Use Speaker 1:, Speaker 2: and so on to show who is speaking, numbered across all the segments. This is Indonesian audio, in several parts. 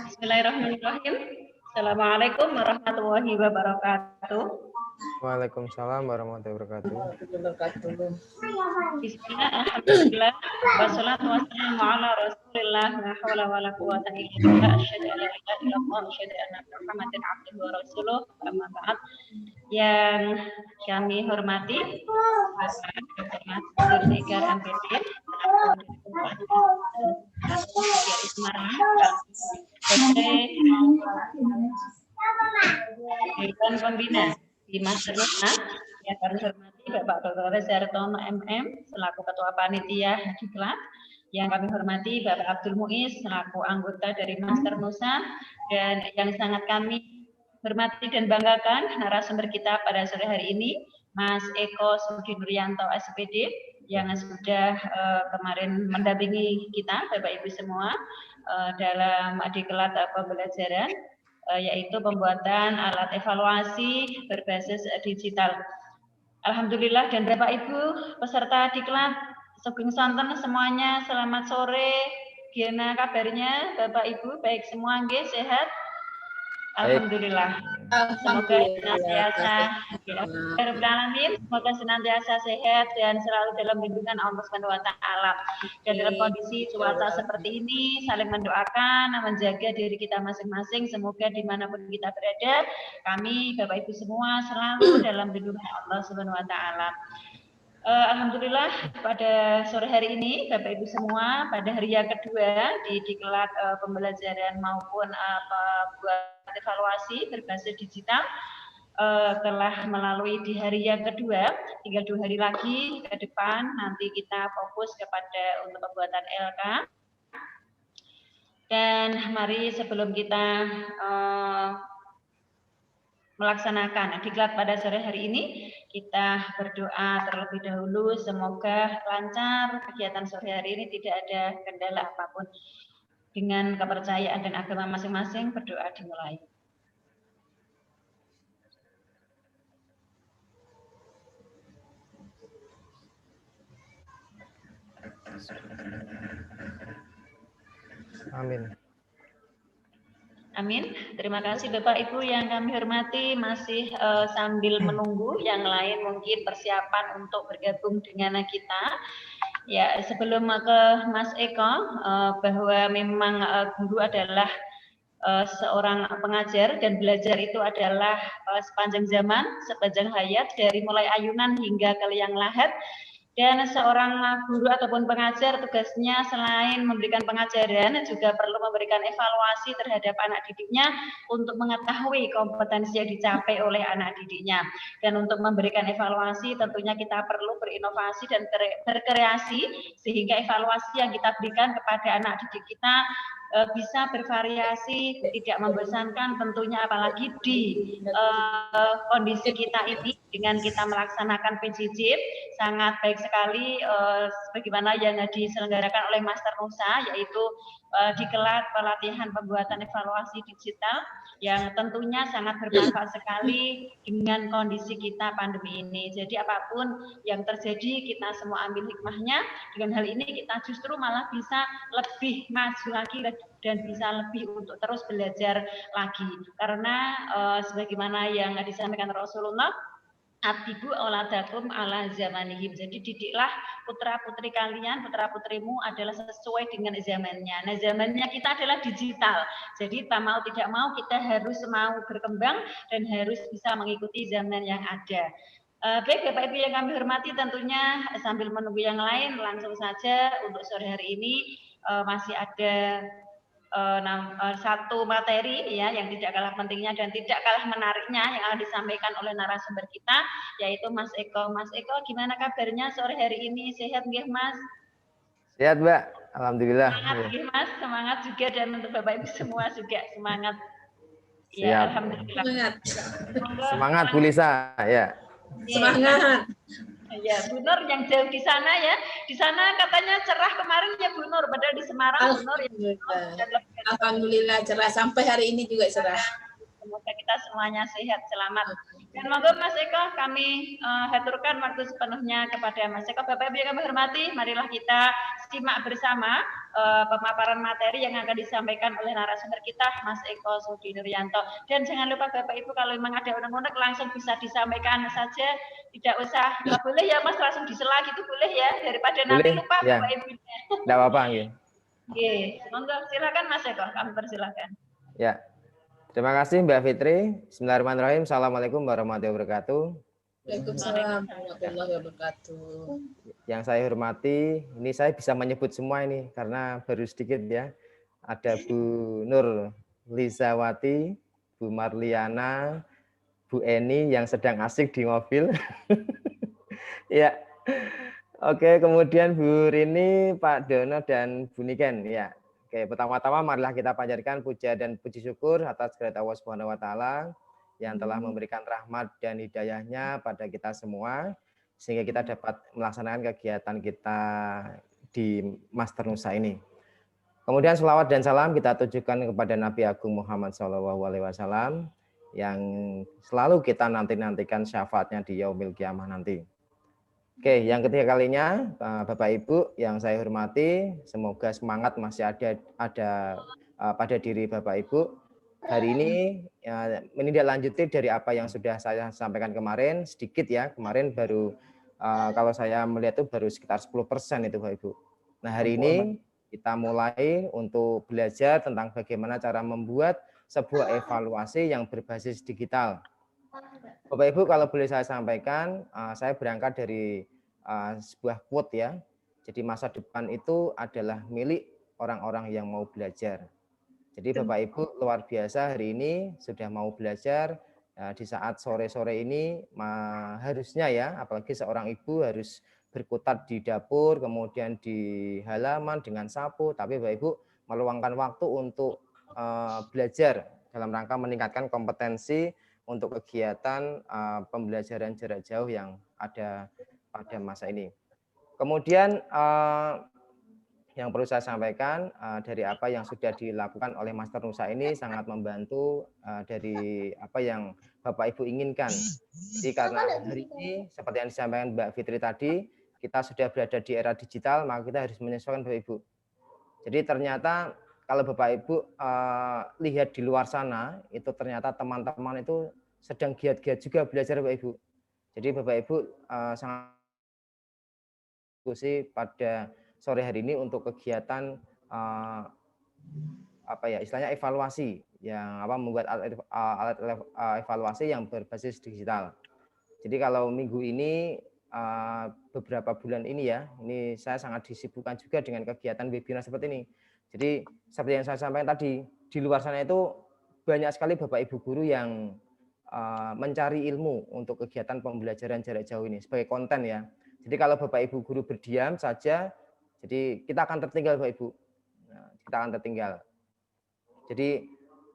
Speaker 1: Bismillahirrahmanirrahim. Assalamualaikum warahmatullahi wabarakatuh.
Speaker 2: Waalaikumsalam warahmatullahi wabarakatuh.
Speaker 1: Bismillah, alhamdulillah, wassalatu wassalamu ala rasulillah, la hawla wa la quwata illa billah, asyhadu an la ilaha illallah, asyhadu anna Muhammadan abduhu wa rasuluh, amma ba'd. Yang kami hormati Dr. Mas Zulfikar MPD, Semarang, Dewan Pembina di Master Nusa, yang kami hormati Bapak Dr. Reza Hartono MM selaku Ketua Panitia Diklat, yang kami hormati Bapak Abdul Muiz selaku anggota dari Master Nusa, dan yang sangat kami hormati dan banggakan narasumber kita pada sore hari ini, Mas Eko Sudi Nuryanto SPD, yang sudah kemarin mendampingi kita Bapak Ibu semua dalam diklat pembelajaran, yaitu pembuatan alat evaluasi berbasis digital. Alhamdulillah, dan Bapak Ibu peserta diklat sugeng sonten semuanya, selamat sore. Gimana kabarnya Bapak Ibu? Baik semua nggih, sehat? Alhamdulillah. Semoga senantiasa semoga senantiasa sehat dan selalu dalam lindungan Allah Subhanahu wa taala. Dan dalam kondisi cuaca seperti ini, saling mendoakan, menjaga diri kita masing-masing, semoga dimanapun kita berada, kami Bapak Ibu semua selalu dalam lindungan Allah Subhanahu wa taala. Alhamdulillah, pada sore hari ini Bapak Ibu semua, pada hari yang kedua di diklat pembelajaran maupun buat evaluasi berbasis digital, telah melalui di hari yang kedua, tinggal 2 hari lagi ke depan nanti kita fokus kepada untuk pembuatan LK. Dan mari sebelum kita melaksanakan diklat pada sore hari ini, kita berdoa terlebih dahulu, semoga lancar kegiatan sore hari ini, tidak ada kendala apapun. Dengan kepercayaan dan agama masing-masing, berdoa dimulai.
Speaker 2: Amin.
Speaker 1: Amin. Terima kasih Bapak Ibu yang kami hormati, masih sambil menunggu yang lain mungkin persiapan untuk bergabung dengan kita. Ya, sebelum ke Mas Eko, bahwa memang guru adalah seorang pengajar dan belajar itu adalah sepanjang zaman, sepanjang hayat, dari mulai ayunan hingga ke liang lahat. Dan seorang guru ataupun pengajar tugasnya selain memberikan pengajaran juga perlu memberikan evaluasi terhadap anak didiknya untuk mengetahui kompetensi yang dicapai oleh anak didiknya. Dan untuk memberikan evaluasi tentunya kita perlu berinovasi dan berkreasi sehingga evaluasi yang kita berikan kepada anak didik kita bisa bervariasi, tidak membosankan tentunya, apalagi di kondisi kita ini dengan kita melaksanakan PJJ sangat baik sekali, sebagaimana yang diselenggarakan oleh Master Nusa, yaitu diklat pelatihan pembuatan evaluasi digital yang tentunya sangat bermanfaat sekali dengan kondisi kita pandemi ini. Jadi apapun yang terjadi kita semua ambil hikmahnya. Dengan hal ini kita justru malah bisa lebih maju lagi dan bisa lebih untuk terus belajar lagi. Karena sebagaimana yang disampaikan Rasulullah, Adibu auladakum ala zamanihim. Jadi didiklah putra-putri kalian, putra-putrimu adalah sesuai dengan zamannya. Nah, zamannya kita adalah digital. Jadi mau tidak mau kita harus mau berkembang dan harus bisa mengikuti zaman yang ada. Baik Bapak Ibu yang kami hormati, tentunya sambil menunggu yang lain, langsung saja untuk sore hari ini masih ada satu materi ya yang tidak kalah pentingnya dan tidak kalah menariknya yang akan disampaikan oleh narasumber kita, yaitu Mas Eko. Mas Eko, gimana kabarnya sore hari ini? Sehat nggih Mas?
Speaker 2: Sehat Mbak, alhamdulillah.
Speaker 1: Semangat nggih Mas, semangat juga, dan untuk Bapak Ibu semua juga semangat.
Speaker 2: Siap.
Speaker 1: Ya, alhamdulillah.
Speaker 2: Semangat Bu Lisa, ya.
Speaker 3: Semangat.
Speaker 1: Ya, Bu Nur yang jauh di sana ya. Di sana katanya cerah kemarin ya Bu Nur, padahal di Semarang Bu Nur ya.
Speaker 3: Alhamdulillah cerah, sampai hari ini juga cerah.
Speaker 1: Semoga kita semuanya sehat, selamat. Dan monggo Mas Eko, kami haturkan waktu sepenuhnya kepada Mas Eko. Bapak Ibu yang kami hormati, marilah kita simak bersama pemaparan materi yang akan disampaikan oleh narasumber kita, Mas Eko Sudi Nuryanto. Dan jangan lupa Bapak Ibu, kalau memang ada unek-unek langsung bisa disampaikan saja, tidak usah, boleh ya Mas langsung disela gitu, boleh ya, daripada nanti lupa
Speaker 2: ya.
Speaker 1: Bapak Ibu.
Speaker 2: Tidak apa-apa. Ya.
Speaker 1: Oke, monggo silakan Mas Eko, kami persilakan.
Speaker 2: Ya. Terima kasih Mbak Fitri. Bismillahirrahmanirrahim. Assalamualaikum warahmatullahi wabarakatuh.
Speaker 3: Waalaikumsalam warahmatullahi wabarakatuh.
Speaker 2: Yang saya hormati, ini saya bisa menyebut semua ini karena baru sedikit ya. Ada Bu Nur Lizawati, Bu Marliana, Bu Eni yang sedang asik di mobil. Ya. Oke, kemudian Bu Rini, Pak Dono, dan Bu Niken. Ya. Oke, pertama-tama marilah kita panjatkan puja dan puji syukur atas kehadirat Allah Subhanahu wa taala yang telah memberikan rahmat dan hidayahnya pada kita semua sehingga kita dapat melaksanakan kegiatan kita di Master Nusa ini. Kemudian selawat dan salam kita tujukan kepada Nabi Agung Muhammad SAW yang selalu kita nantikan syafaatnya di yaumil kiamah nanti. Oke, yang ketiga kalinya, Bapak Ibu yang saya hormati, semoga semangat masih ada pada diri Bapak Ibu. Hari ini menindaklanjuti dari apa yang sudah saya sampaikan kemarin, sedikit ya, kemarin baru kalau saya melihat itu baru sekitar 10% itu Bapak Ibu. Nah hari ini kita mulai untuk belajar tentang bagaimana cara membuat sebuah evaluasi yang berbasis digital. Bapak Ibu kalau boleh saya sampaikan, saya berangkat dari sebuah quote ya. Jadi masa depan itu adalah milik orang-orang yang mau belajar. Jadi Bapak Ibu luar biasa hari ini sudah mau belajar di saat sore-sore ini harusnya ya, apalagi seorang ibu harus berkutat di dapur, kemudian di halaman dengan sapu, tapi Bapak Ibu meluangkan waktu untuk belajar dalam rangka meningkatkan kompetensi untuk kegiatan pembelajaran jarak jauh yang ada pada masa ini. Kemudian yang perlu saya sampaikan dari apa yang sudah dilakukan oleh Master Nusa ini sangat membantu dari apa yang Bapak Ibu inginkan. Jadi karena hari ini seperti yang disampaikan Mbak Fitri tadi, kita sudah berada di era digital, maka kita harus menyesuaikan Bapak Ibu. Jadi ternyata kalau Bapak Ibu lihat di luar sana, itu ternyata teman-teman itu sedang giat-giat juga belajar Bapak Ibu. Jadi Bapak Ibu sangat diskusi pada sore hari ini untuk kegiatan apa ya istilahnya evaluasi yang apa membuat alat evaluasi yang berbasis digital. Jadi kalau minggu ini beberapa bulan ini ya, ini saya sangat disibukkan juga dengan kegiatan webinar seperti ini. Jadi seperti yang saya sampaikan tadi, di luar sana itu banyak sekali Bapak Ibu guru yang mencari ilmu untuk kegiatan pembelajaran jarak jauh ini sebagai konten ya. Jadi kalau Bapak Ibu guru berdiam saja, jadi kita akan tertinggal Bapak Ibu. Nah, kita akan tertinggal. Jadi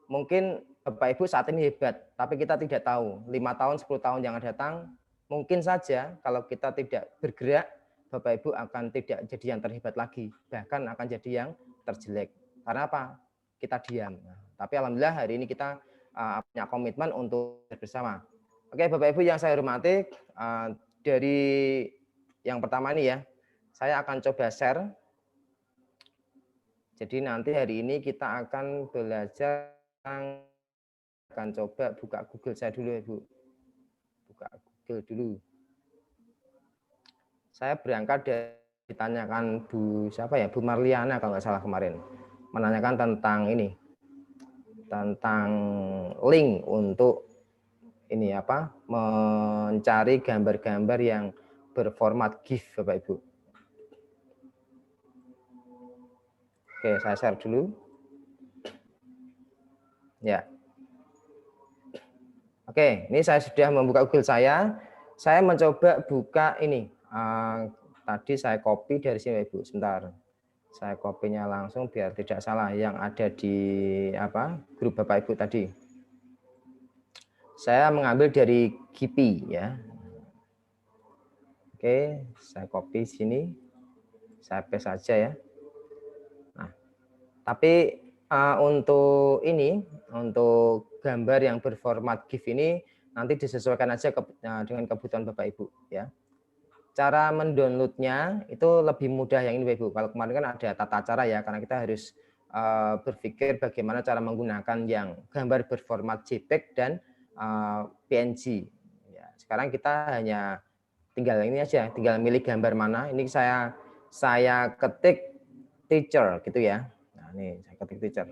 Speaker 2: mungkin Bapak Ibu saat ini hebat, tapi kita tidak tahu 5 tahun, 10 tahun yang akan datang, mungkin saja kalau kita tidak bergerak, Bapak Ibu akan tidak jadi yang terhebat lagi, bahkan akan jadi yang terjelek. Karena apa? Kita diam. Nah, tapi alhamdulillah hari ini kita punya komitmen untuk bersama. Oke, Bapak Ibu yang saya hormati, dari yang pertama ini ya, saya akan coba share. Jadi nanti hari ini kita akan belajar, akan coba buka Google saya dulu ya Bu. Buka Google dulu. Saya berangkat dari ditanyakan Bu siapa ya, Bu Marliana kalau nggak salah kemarin. Menanyakan tentang ini. Tentang link untuk ini apa? Mencari gambar-gambar yang berformat GIF Bapak Ibu. Oke, saya share dulu. Ya. Oke, ini saya sudah membuka Google saya. Saya mencoba buka ini. Tadi saya copy dari sini, Ibu. Sebentar. Saya kopinya langsung biar tidak salah yang ada di apa grup Bapak Ibu tadi. Saya mengambil dari Gipi ya. Oke, saya copy sini. Saya paste saja ya. Nah, tapi untuk ini, untuk gambar yang berformat GIF ini nanti disesuaikan aja dengan kebutuhan Bapak Ibu ya. Cara mendownloadnya itu lebih mudah yang ini Bapak Ibu. Kalau kemarin kan ada tata cara ya, karena kita harus berpikir bagaimana cara menggunakan yang gambar berformat JPEG dan PNG. Ya, sekarang kita hanya tinggal ini aja, tinggal milih gambar mana. Ini saya ketik teacher gitu ya. Nah, ini saya ketik teacher.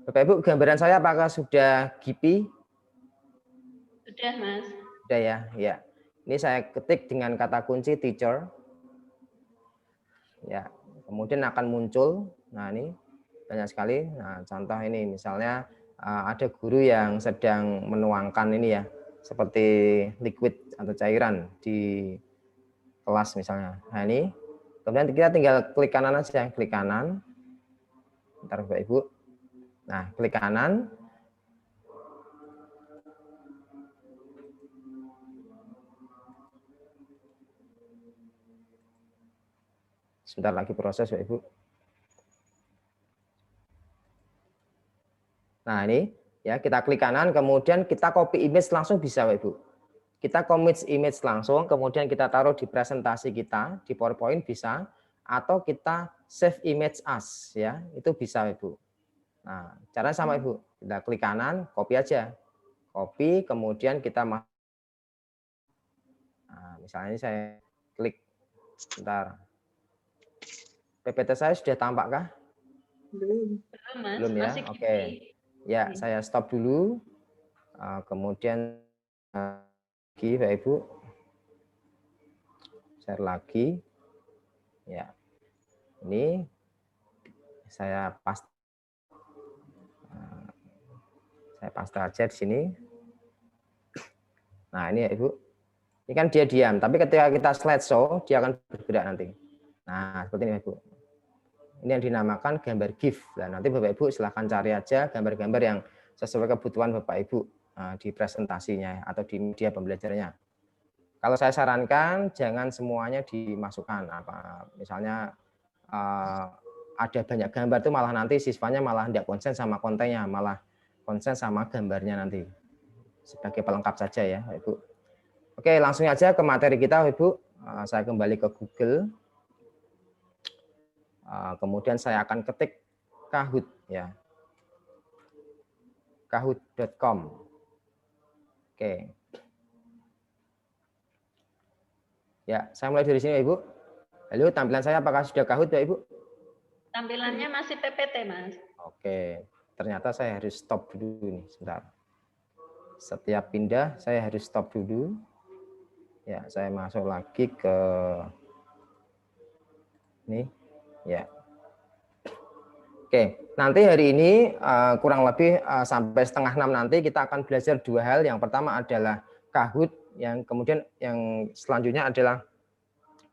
Speaker 2: Bapak Ibu, gambaran saya apakah sudah GIPI?
Speaker 1: Sudah, Mas.
Speaker 2: Sudah ya, ya. Ini saya ketik dengan kata kunci teacher. Ya, kemudian akan muncul. Nah, ini banyak sekali. Nah, contoh ini misalnya ada guru yang sedang menuangkan ini ya, seperti liquid atau cairan di kelas misalnya. Nah, ini kemudian kita tinggal klik kanan aja, klik kanan. Bentar Bapak Ibu. Nah, klik kanan. Sebentar lagi proses Bapak Ibu. Nah, ini ya kita klik kanan, kemudian kita copy image langsung bisa Bapak Ibu. Kita commit image langsung, kemudian kita taruh di presentasi kita, di PowerPoint bisa, atau kita save image as ya, itu bisa Ibu. Nah, caranya sama Ibu. Kita klik kanan, copy aja. Copy, kemudian kita nah, misalnya ini saya klik sebentar. PPT saya sudah tampakkah?
Speaker 3: Belum.
Speaker 1: Mas.
Speaker 2: Belum ya?
Speaker 1: Masih
Speaker 2: Oke. Ya, saya stop dulu. Kemudian lagi Bapak Ibu. Share lagi. Ya. Ini saya paste aja di sini. Nah, ini ya Ibu. Ini kan dia diam, tapi ketika kita slideshow, dia akan bergerak nanti. Nah, seperti ini Ibu. Ini yang dinamakan gambar GIF. Nah, nanti Bapak Ibu silahkan cari aja gambar-gambar yang sesuai kebutuhan Bapak Ibu di presentasinya atau di media pembelajarannya. Kalau saya sarankan jangan semuanya dimasukkan. Misalnya ada banyak gambar itu malah nanti siswanya malah tidak konsen sama kontennya, malah konsen sama gambarnya nanti. Sebagai pelengkap saja ya, Ibu. Oke, langsung aja ke materi kita, Ibu. Saya kembali ke Google. Kemudian saya akan ketik Kahoot ya. Kahoot.com. Oke. Ya, saya mulai dari sini, Ibu. Halo, tampilan saya apakah sudah Kahoot ya, Ibu?
Speaker 1: Tampilannya masih PPT, Mas.
Speaker 2: Oke. Ternyata saya harus stop dulu nih, sebentar. Setiap pindah saya harus stop dulu. Ya, saya masuk lagi ke ini. Ya. Oke, nanti hari ini kurang lebih sampai 5:30 nanti kita akan belajar dua hal. Yang pertama adalah Kahoot, yang kemudian yang selanjutnya adalah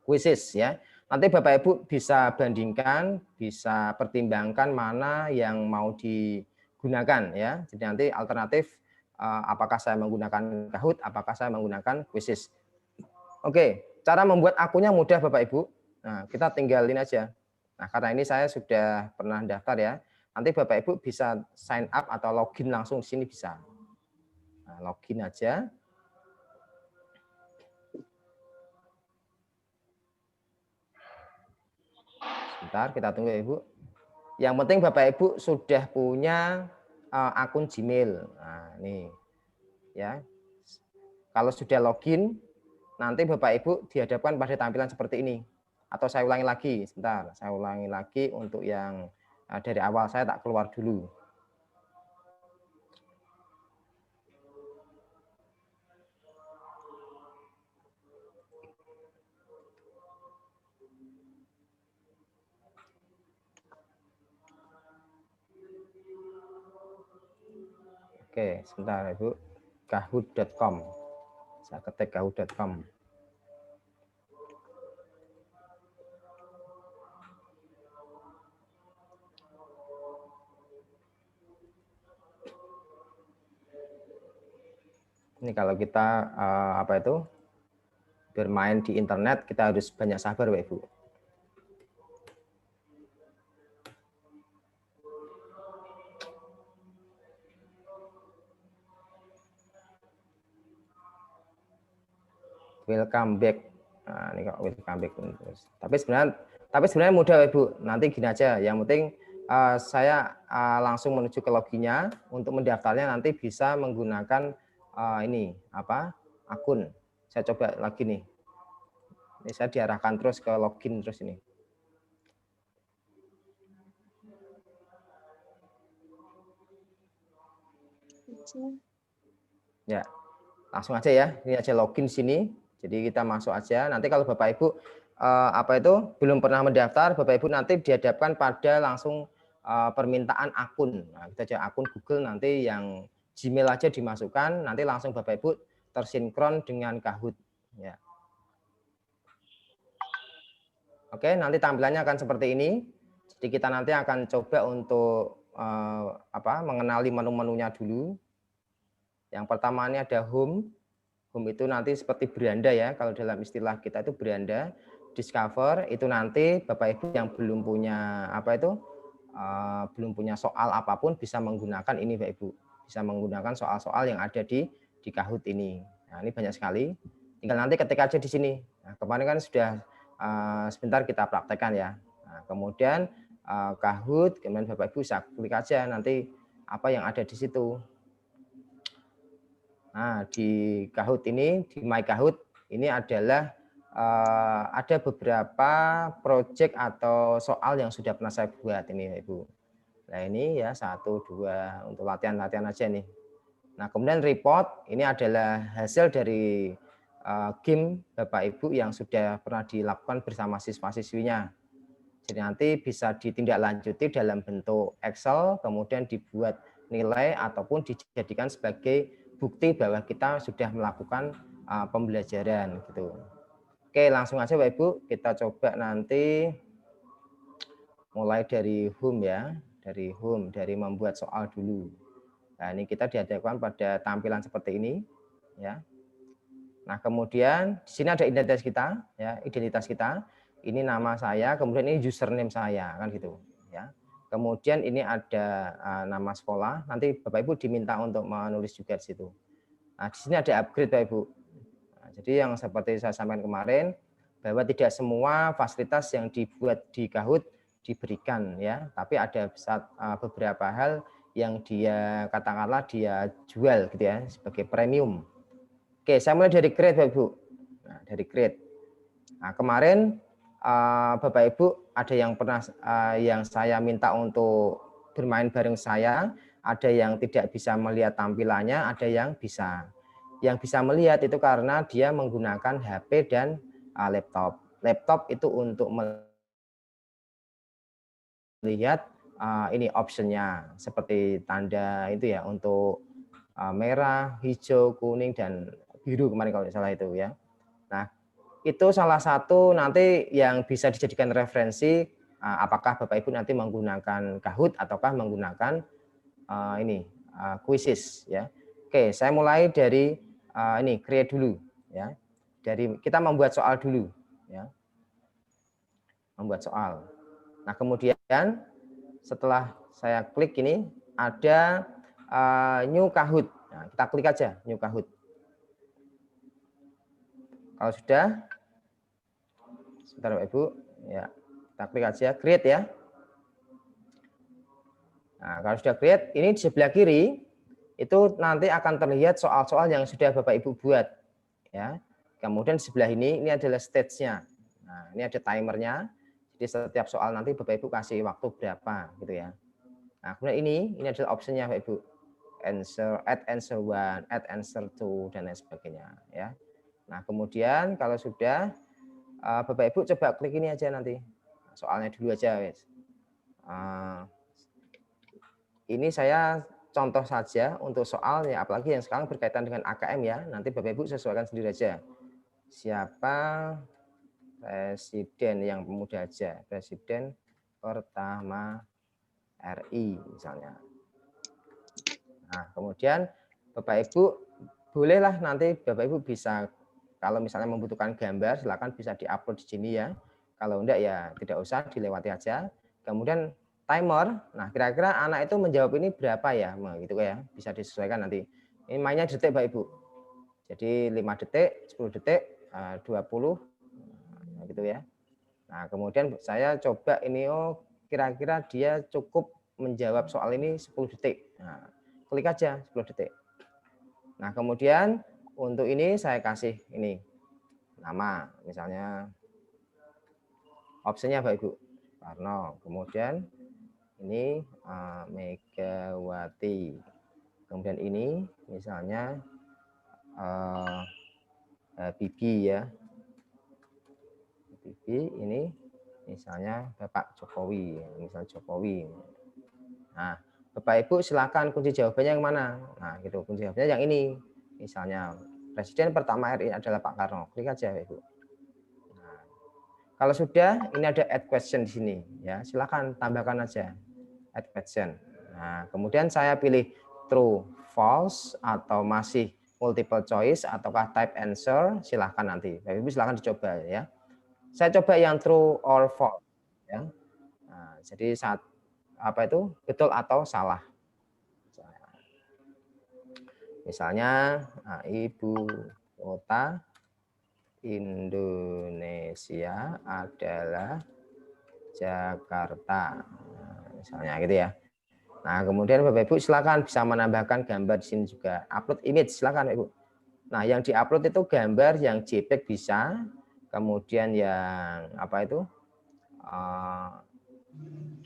Speaker 2: quizzes ya. Nanti Bapak Ibu bisa bandingkan, bisa pertimbangkan mana yang mau digunakan ya. Jadi nanti alternatif apakah saya menggunakan Kahoot, apakah saya menggunakan quizzes. Oke, cara membuat akunnya mudah Bapak Ibu. Nah, kita tinggalin aja. Nah, karena ini saya sudah pernah daftar ya. Nanti Bapak Ibu bisa sign up atau login langsung di sini bisa. Nah, login aja. Sebentar, kita tunggu ya, Ibu. Yang penting Bapak Ibu sudah punya akun Gmail. Nah, ini ya. Kalau sudah login, nanti Bapak Ibu dihadapkan pada tampilan seperti ini. Atau saya ulangi lagi, sebentar. Saya ulangi lagi untuk yang dari awal, saya tak keluar dulu. Oke, sebentar Ibu. Kahoot.com. Saya ketik kahoot.com. Ini kalau kita apa itu bermain di internet, kita harus banyak sabar, Bapak Ibu. welcome back. Nah, ini kok welcome back terus. Tapi sebenarnya mudah Ibu. Nanti gini aja, yang penting saya langsung menuju ke loginnya. Untuk mendaftarnya nanti bisa menggunakan ini apa? Akun. Saya coba lagi nih. Ini saya diarahkan terus ke login terus ini. Ya, langsung aja ya. Ini aja login sini. Jadi kita masuk aja. Nanti kalau Bapak Ibu apa itu belum pernah mendaftar, Bapak Ibu nanti dihadapkan pada langsung permintaan akun. Nah, kita aja akun Google nanti yang Gmail aja dimasukkan. Nanti langsung Bapak Ibu tersinkron dengan Kahoot. Ya. Oke, nanti tampilannya akan seperti ini. Jadi kita nanti akan coba untuk mengenali menu-menunya dulu. Yang pertama ini ada home. Home itu nanti seperti beranda ya. Kalau dalam istilah kita itu beranda. Discover itu nanti Bapak Ibu yang belum punya belum punya soal apapun bisa menggunakan ini Bapak Ibu. Bisa menggunakan soal-soal yang ada di Kahoot ini. Nah, ini banyak sekali. Tinggal nanti ketik aja di sini. Nah, kemarin kan sudah sebentar kita praktekkan ya. Nah, kemudian Kahoot, kemudian Bapak Ibu bisa klik aja nanti apa yang ada di situ. Nah, di Kahoot ini, di My Kahoot ini adalah ada beberapa project atau soal yang sudah pernah saya buat ini Ibu. Nah, ini ya 1, 2 untuk latihan-latihan aja nih. Nah, kemudian report ini adalah hasil dari game Bapak Ibu yang sudah pernah dilakukan bersama siswa-siswinya. Jadi nanti bisa ditindaklanjuti dalam bentuk Excel, kemudian dibuat nilai ataupun dijadikan sebagai bukti bahwa kita sudah melakukan pembelajaran gitu. Oke, langsung aja Bapak Ibu, kita coba nanti mulai dari home ya, dari membuat soal dulu. Nah, ini kita dihadapkan pada tampilan seperti ini ya. Nah, kemudian di sini ada identitas kita ya, identitas kita. Ini nama saya, kemudian ini username saya kan gitu ya. Kemudian ini ada nama sekolah, nanti Bapak Ibu diminta untuk menulis juga di situ. Nah, di sini ada upgrade Bapak Ibu. Nah, jadi yang seperti saya sampaikan kemarin bahwa tidak semua fasilitas yang dibuat di Kahoot diberikan ya, tapi ada beberapa hal yang dia katakanlah dia jual gitu ya sebagai premium. Oke, saya mulai dari create Bapak Ibu. Nah, dari create. Nah, kemarin Bapak Ibu ada yang pernah yang saya minta untuk bermain bareng saya, ada yang tidak bisa melihat tampilannya, ada yang bisa. Yang bisa melihat itu karena dia menggunakan HP dan laptop. Laptop itu untuk melihat ini optionnya seperti tanda itu ya untuk merah, hijau, kuning dan biru kemarin kalau tidak salah itu ya. Nah, itu salah satu nanti yang bisa dijadikan referensi apakah Bapak Ibu nanti menggunakan Kahoot ataukah menggunakan Quizzes ya. Oke, saya mulai dari ini create dulu ya. Dari kita membuat soal dulu ya. Membuat soal. Nah, kemudian setelah saya klik ini ada new Kahoot. Nah, kita klik aja new Kahoot. Kalau sudah, sebentar Bapak Ibu, ya kita klik aja create ya. Nah, kalau sudah create, ini di sebelah kiri itu nanti akan terlihat soal-soal yang sudah Bapak Ibu buat, ya. Kemudian sebelah ini adalah stage-nya. Nah, ini ada timernya. Jadi setiap soal nanti Bapak Ibu kasih waktu berapa, gitu ya. Nah, kemudian ini adalah optionnya Bapak Ibu. Add answer 1, add answer 2 dan lain sebagainya, ya. Nah, kemudian kalau sudah Bapak Ibu coba klik ini aja nanti. Soalnya dulu aja, wes. Ini saya contoh saja untuk soal ya, apalagi yang sekarang berkaitan dengan AKM ya. Nanti Bapak Ibu sesuaikan sendiri aja. Siapa presiden yang pemuda aja? Presiden pertama RI misalnya. Nah, kemudian Bapak Ibu bolehlah nanti Bapak Ibu bisa kalau misalnya membutuhkan gambar silakan bisa diupload di sini ya. Kalau enggak ya tidak usah dilewati aja. Kemudian timer. Nah, kira-kira anak itu menjawab ini berapa ya? Nah, gitu ya. Bisa disesuaikan nanti. Ini mainnya detik Bapak Ibu. Jadi 5 detik, 10 detik, 20 gitu ya. Nah, kemudian saya coba ini, oh kira-kira dia cukup menjawab soal ini 10 detik. Nah, klik aja 10 detik. Nah, kemudian untuk ini saya kasih ini nama, misalnya opsinya Bapak Ibu Soekarno. Kemudian ini Megawati. Kemudian ini misalnya Bibi ya. Bibi ini misalnya Bapak Jokowi, misalnya Jokowi. Nah, Bapak Ibu silakan kunci jawabannya yang mana? Nah, gitu. Kunci jawabannya yang ini. Misalnya Presiden pertama RI adalah Pak Karno. Klik aja Ibu. Nah, kalau sudah, ini ada add question di sini ya. Silakan tambahkan aja add question. Nah, kemudian saya pilih true, false atau masih multiple choice ataukah type answer, silahkan nanti. Bapak Ibu silahkan dicoba ya. Saya coba yang true or false ya. Nah, jadi saat apa itu betul atau salah. Misalnya ibu kota Indonesia adalah Jakarta. Nah, misalnya gitu ya. Nah, kemudian Bapak Ibu silakan bisa menambahkan gambar di sini juga. Upload image silakan Ibu. Nah, yang diupload itu gambar yang JPEG bisa, kemudian yang apa itu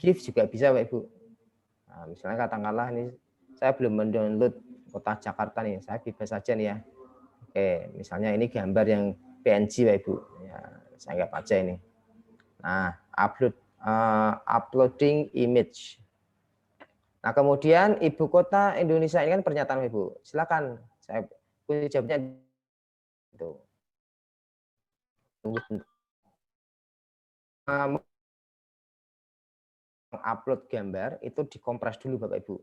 Speaker 2: GIF juga bisa Bapak Ibu. Nah, misalnya katakanlah ini saya belum mendownload kota Jakarta nih, saya bebas saja nih ya. Oke, misalnya ini gambar yang PNG Bapak Ibu. Ya, saya anggap aja ini. Nah, uploading image. Nah, kemudian ibu kota Indonesia ini kan pernyataan Ibu. Silakan saya kunci jawabnya itu. Upload gambar itu dikompres dulu Bapak Ibu.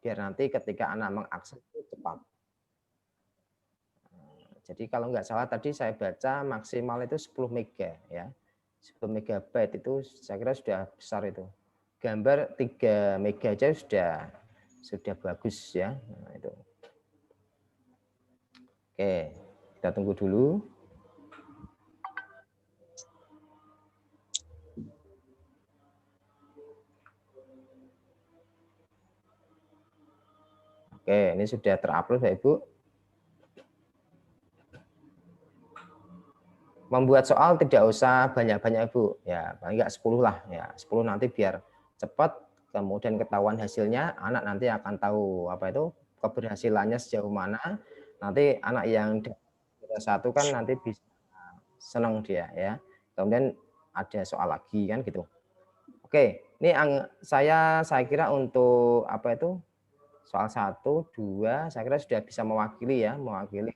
Speaker 2: Biar nanti ketika anak mengakses itu cepat. Jadi kalau nggak salah tadi saya baca maksimal itu 10 mega ya. 10 megabyte itu saya kira sudah besar itu. Gambar 3 mega aja sudah bagus ya. Nah, itu. Oke, kita tunggu dulu. Oke, ini sudah terupload Bapak Ibu. Membuat soal tidak usah banyak-banyak Ibu. Ya, paling enggak 10 lah ya. 10 nanti biar cepat, kemudian ketahuan hasilnya, anak nanti akan tahu apa itu keberhasilannya sejauh mana. Nanti anak yang satu kan nanti bisa senang dia ya. Kemudian ada soal lagi kan gitu. Oke, ini saya kira untuk apa itu soal 1, 2 saya kira sudah bisa mewakili ya, mewakili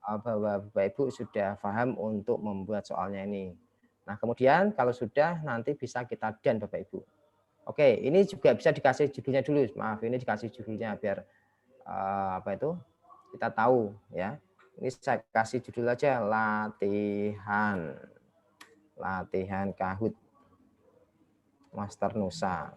Speaker 2: bahwa Bapak Ibu sudah paham untuk membuat soalnya ini. Nah, kemudian kalau sudah nanti bisa kita dan Bapak Ibu. Oke, ini juga bisa dikasih judulnya dulu. Maaf, ini dikasih judulnya biar apa itu kita tahu ya. Ini saya kasih judul aja latihan. Latihan Kahoot Master Nusa.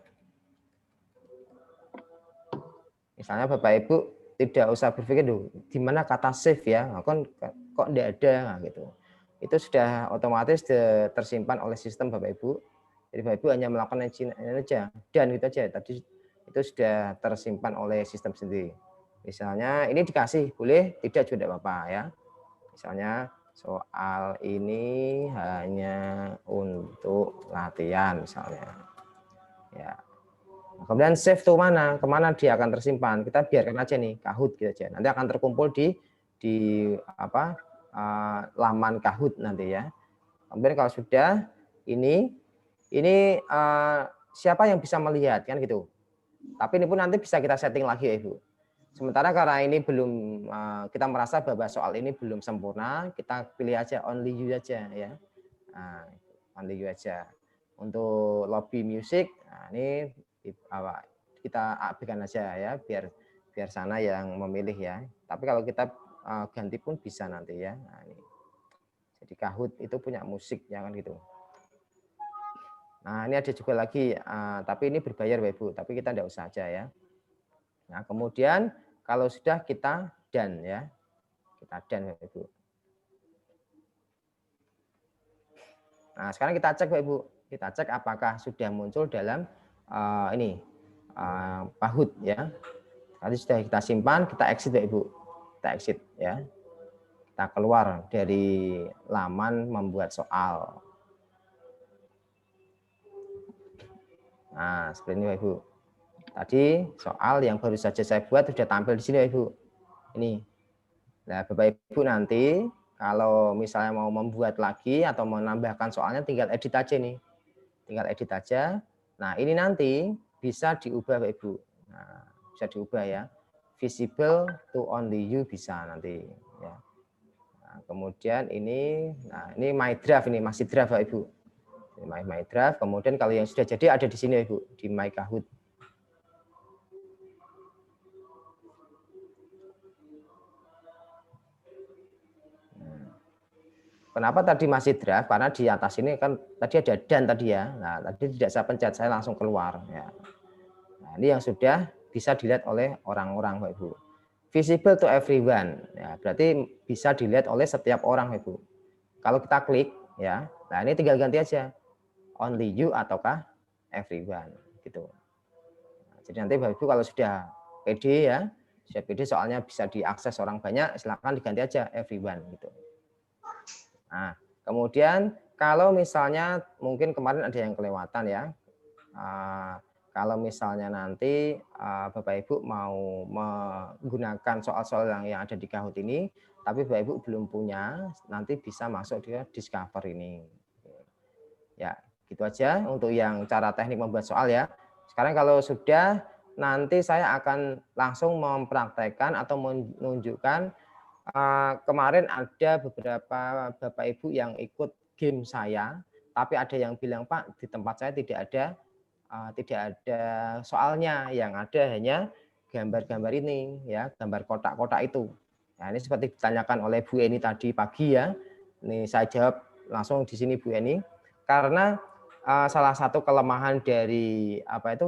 Speaker 2: Misalnya Bapak Ibu tidak usah berpikir di mana kata save ya, kok tidak ada gitu. Itu sudah otomatis tersimpan oleh sistem Bapak Ibu. Jadi Bapak Ibu hanya melakukan ini aja dan gitu aja. Tadi itu sudah tersimpan oleh sistem sendiri. Misalnya ini dikasih boleh, tidak juga tidak apa-apa ya. Misalnya soal ini hanya untuk latihan misalnya. Ya. Kemudian save tuh mana? Kemana dia akan tersimpan? Kita biarkan aja nih Kahoot gitu aja. Nanti akan terkumpul di apa laman Kahoot nanti ya. Kemudian kalau sudah ini siapa yang bisa melihat kan gitu. Tapi ini pun nanti bisa kita setting lagi ya Ibu. Sementara karena ini belum kita merasa bahwa soal ini belum sempurna, kita pilih aja only you aja ya. Nah, only you aja. Untuk lobby music, nah ini kita abaikan aja ya biar sana yang memilih ya. Tapi kalau kita ganti pun bisa nanti ya. Nah, ini. Jadi Kahoot itu punya musik ya kan gitu. Nah, ini ada juga lagi tapi ini berbayar Bapak Ibu, tapi kita tidak usah aja ya. Nah, kemudian kalau sudah kita done ya. Kita done Bapak Ibu. Nah, sekarang kita cek Bapak Ibu. Kita cek apakah sudah muncul dalam Kahoot ya. Tadi sudah kita simpan, kita exit Bapak Ibu. Kita exit ya. Kita keluar dari laman membuat soal. Nah, seperti ini Bapak Ibu. Tadi soal yang baru saja saya buat sudah tampil di sini Bapak Ibu. Ini. Nah, Bapak Ibu nanti kalau misalnya mau membuat lagi atau mau menambahkan soalnya tinggal edit aja nih. Tinggal edit aja. Nah, ini nanti bisa diubah Bapak Ibu. Nah, bisa diubah ya. Visible to only you bisa nanti ya. Nah, kemudian ini my draft ini masih draft Bapak Ibu. My draft. Kemudian kalau yang sudah jadi ada di sini Ibu, di My Kahoot. Kenapa tadi masih draft? Karena di atas ini kan tadi ada dan tadi ya. Nah, tadi tidak saya pencet, saya langsung keluar ya. Nah, ini yang sudah bisa dilihat oleh orang-orang Bapak Ibu. Visible to everyone. Ya, berarti bisa dilihat oleh setiap orang Bapak Ibu. Kalau kita klik ya. Nah, ini tinggal ganti aja. Only you ataukah everyone gitu. Nah, jadi nanti Bapak Ibu kalau sudah pede ya, sudah pede soalnya bisa diakses orang banyak, silakan diganti aja everyone gitu. Nah, kemudian kalau misalnya mungkin kemarin ada yang kelewatan ya. Kalau misalnya nanti Bapak Ibu mau menggunakan soal-soal yang ada di Kahoot ini, tapi Bapak Ibu belum punya, nanti bisa masuk di Discover ini. Ya, gitu aja untuk yang cara teknik membuat soal ya. Sekarang kalau sudah, nanti saya akan langsung mempraktekkan atau menunjukkan. Kemarin ada beberapa Bapak Ibu yang ikut game saya, tapi ada yang bilang Pak di tempat saya tidak ada soalnya, yang ada hanya gambar-gambar ini ya, gambar kotak-kotak itu. Nah, ini seperti ditanyakan oleh Bu Eni tadi pagi ya. Ini saya jawab langsung di sini Bu Eni, karena salah satu kelemahan dari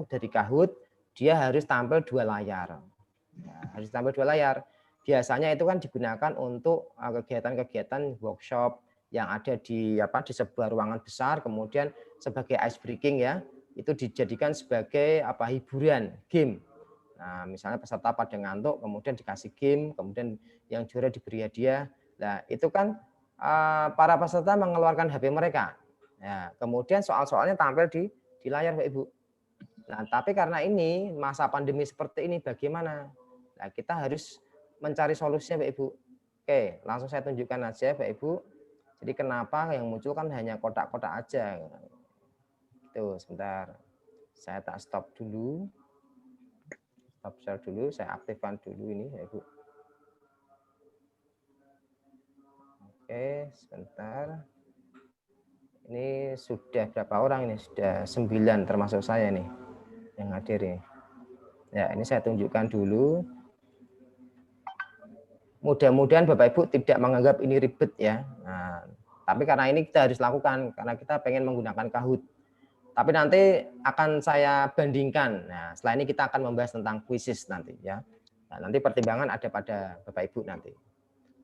Speaker 2: dari Kahoot, dia harus tampil 2 layar. Nah, harus tampil 2 layar. Biasanya itu kan digunakan untuk kegiatan-kegiatan workshop yang ada di sebuah ruangan besar, kemudian sebagai ice breaking ya, itu dijadikan sebagai hiburan game. Nah, misalnya peserta pada ngantuk, kemudian dikasih game, kemudian yang juara diberi hadiah. Nah, itu kan para peserta mengeluarkan HP mereka. Nah, kemudian soal-soalnya tampil di layar Pak Ibu. Nah, tapi karena ini masa pandemi seperti ini bagaimana? Nah, kita harus mencari solusinya Pak Ibu. Oke, langsung saya tunjukkan aja Pak Ibu. Jadi kenapa yang muncul kan hanya kotak-kotak aja. Itu sebentar. Saya tak stop dulu. Stop share dulu, saya aktifkan dulu ini Pak Ibu. Oke, sebentar. Ini sudah berapa orang ini? Sudah 9 termasuk saya nih yang hadir ini. Ya, ini saya tunjukkan dulu. Mudah-mudahan Bapak Ibu tidak menganggap ini ribet ya. Nah, tapi karena ini kita harus lakukan karena kita pengen menggunakan Kahoot. Tapi nanti akan saya bandingkan. Nah, setelah ini kita akan membahas tentang quizzes nanti ya. Nah, nanti pertimbangan ada pada Bapak Ibu nanti.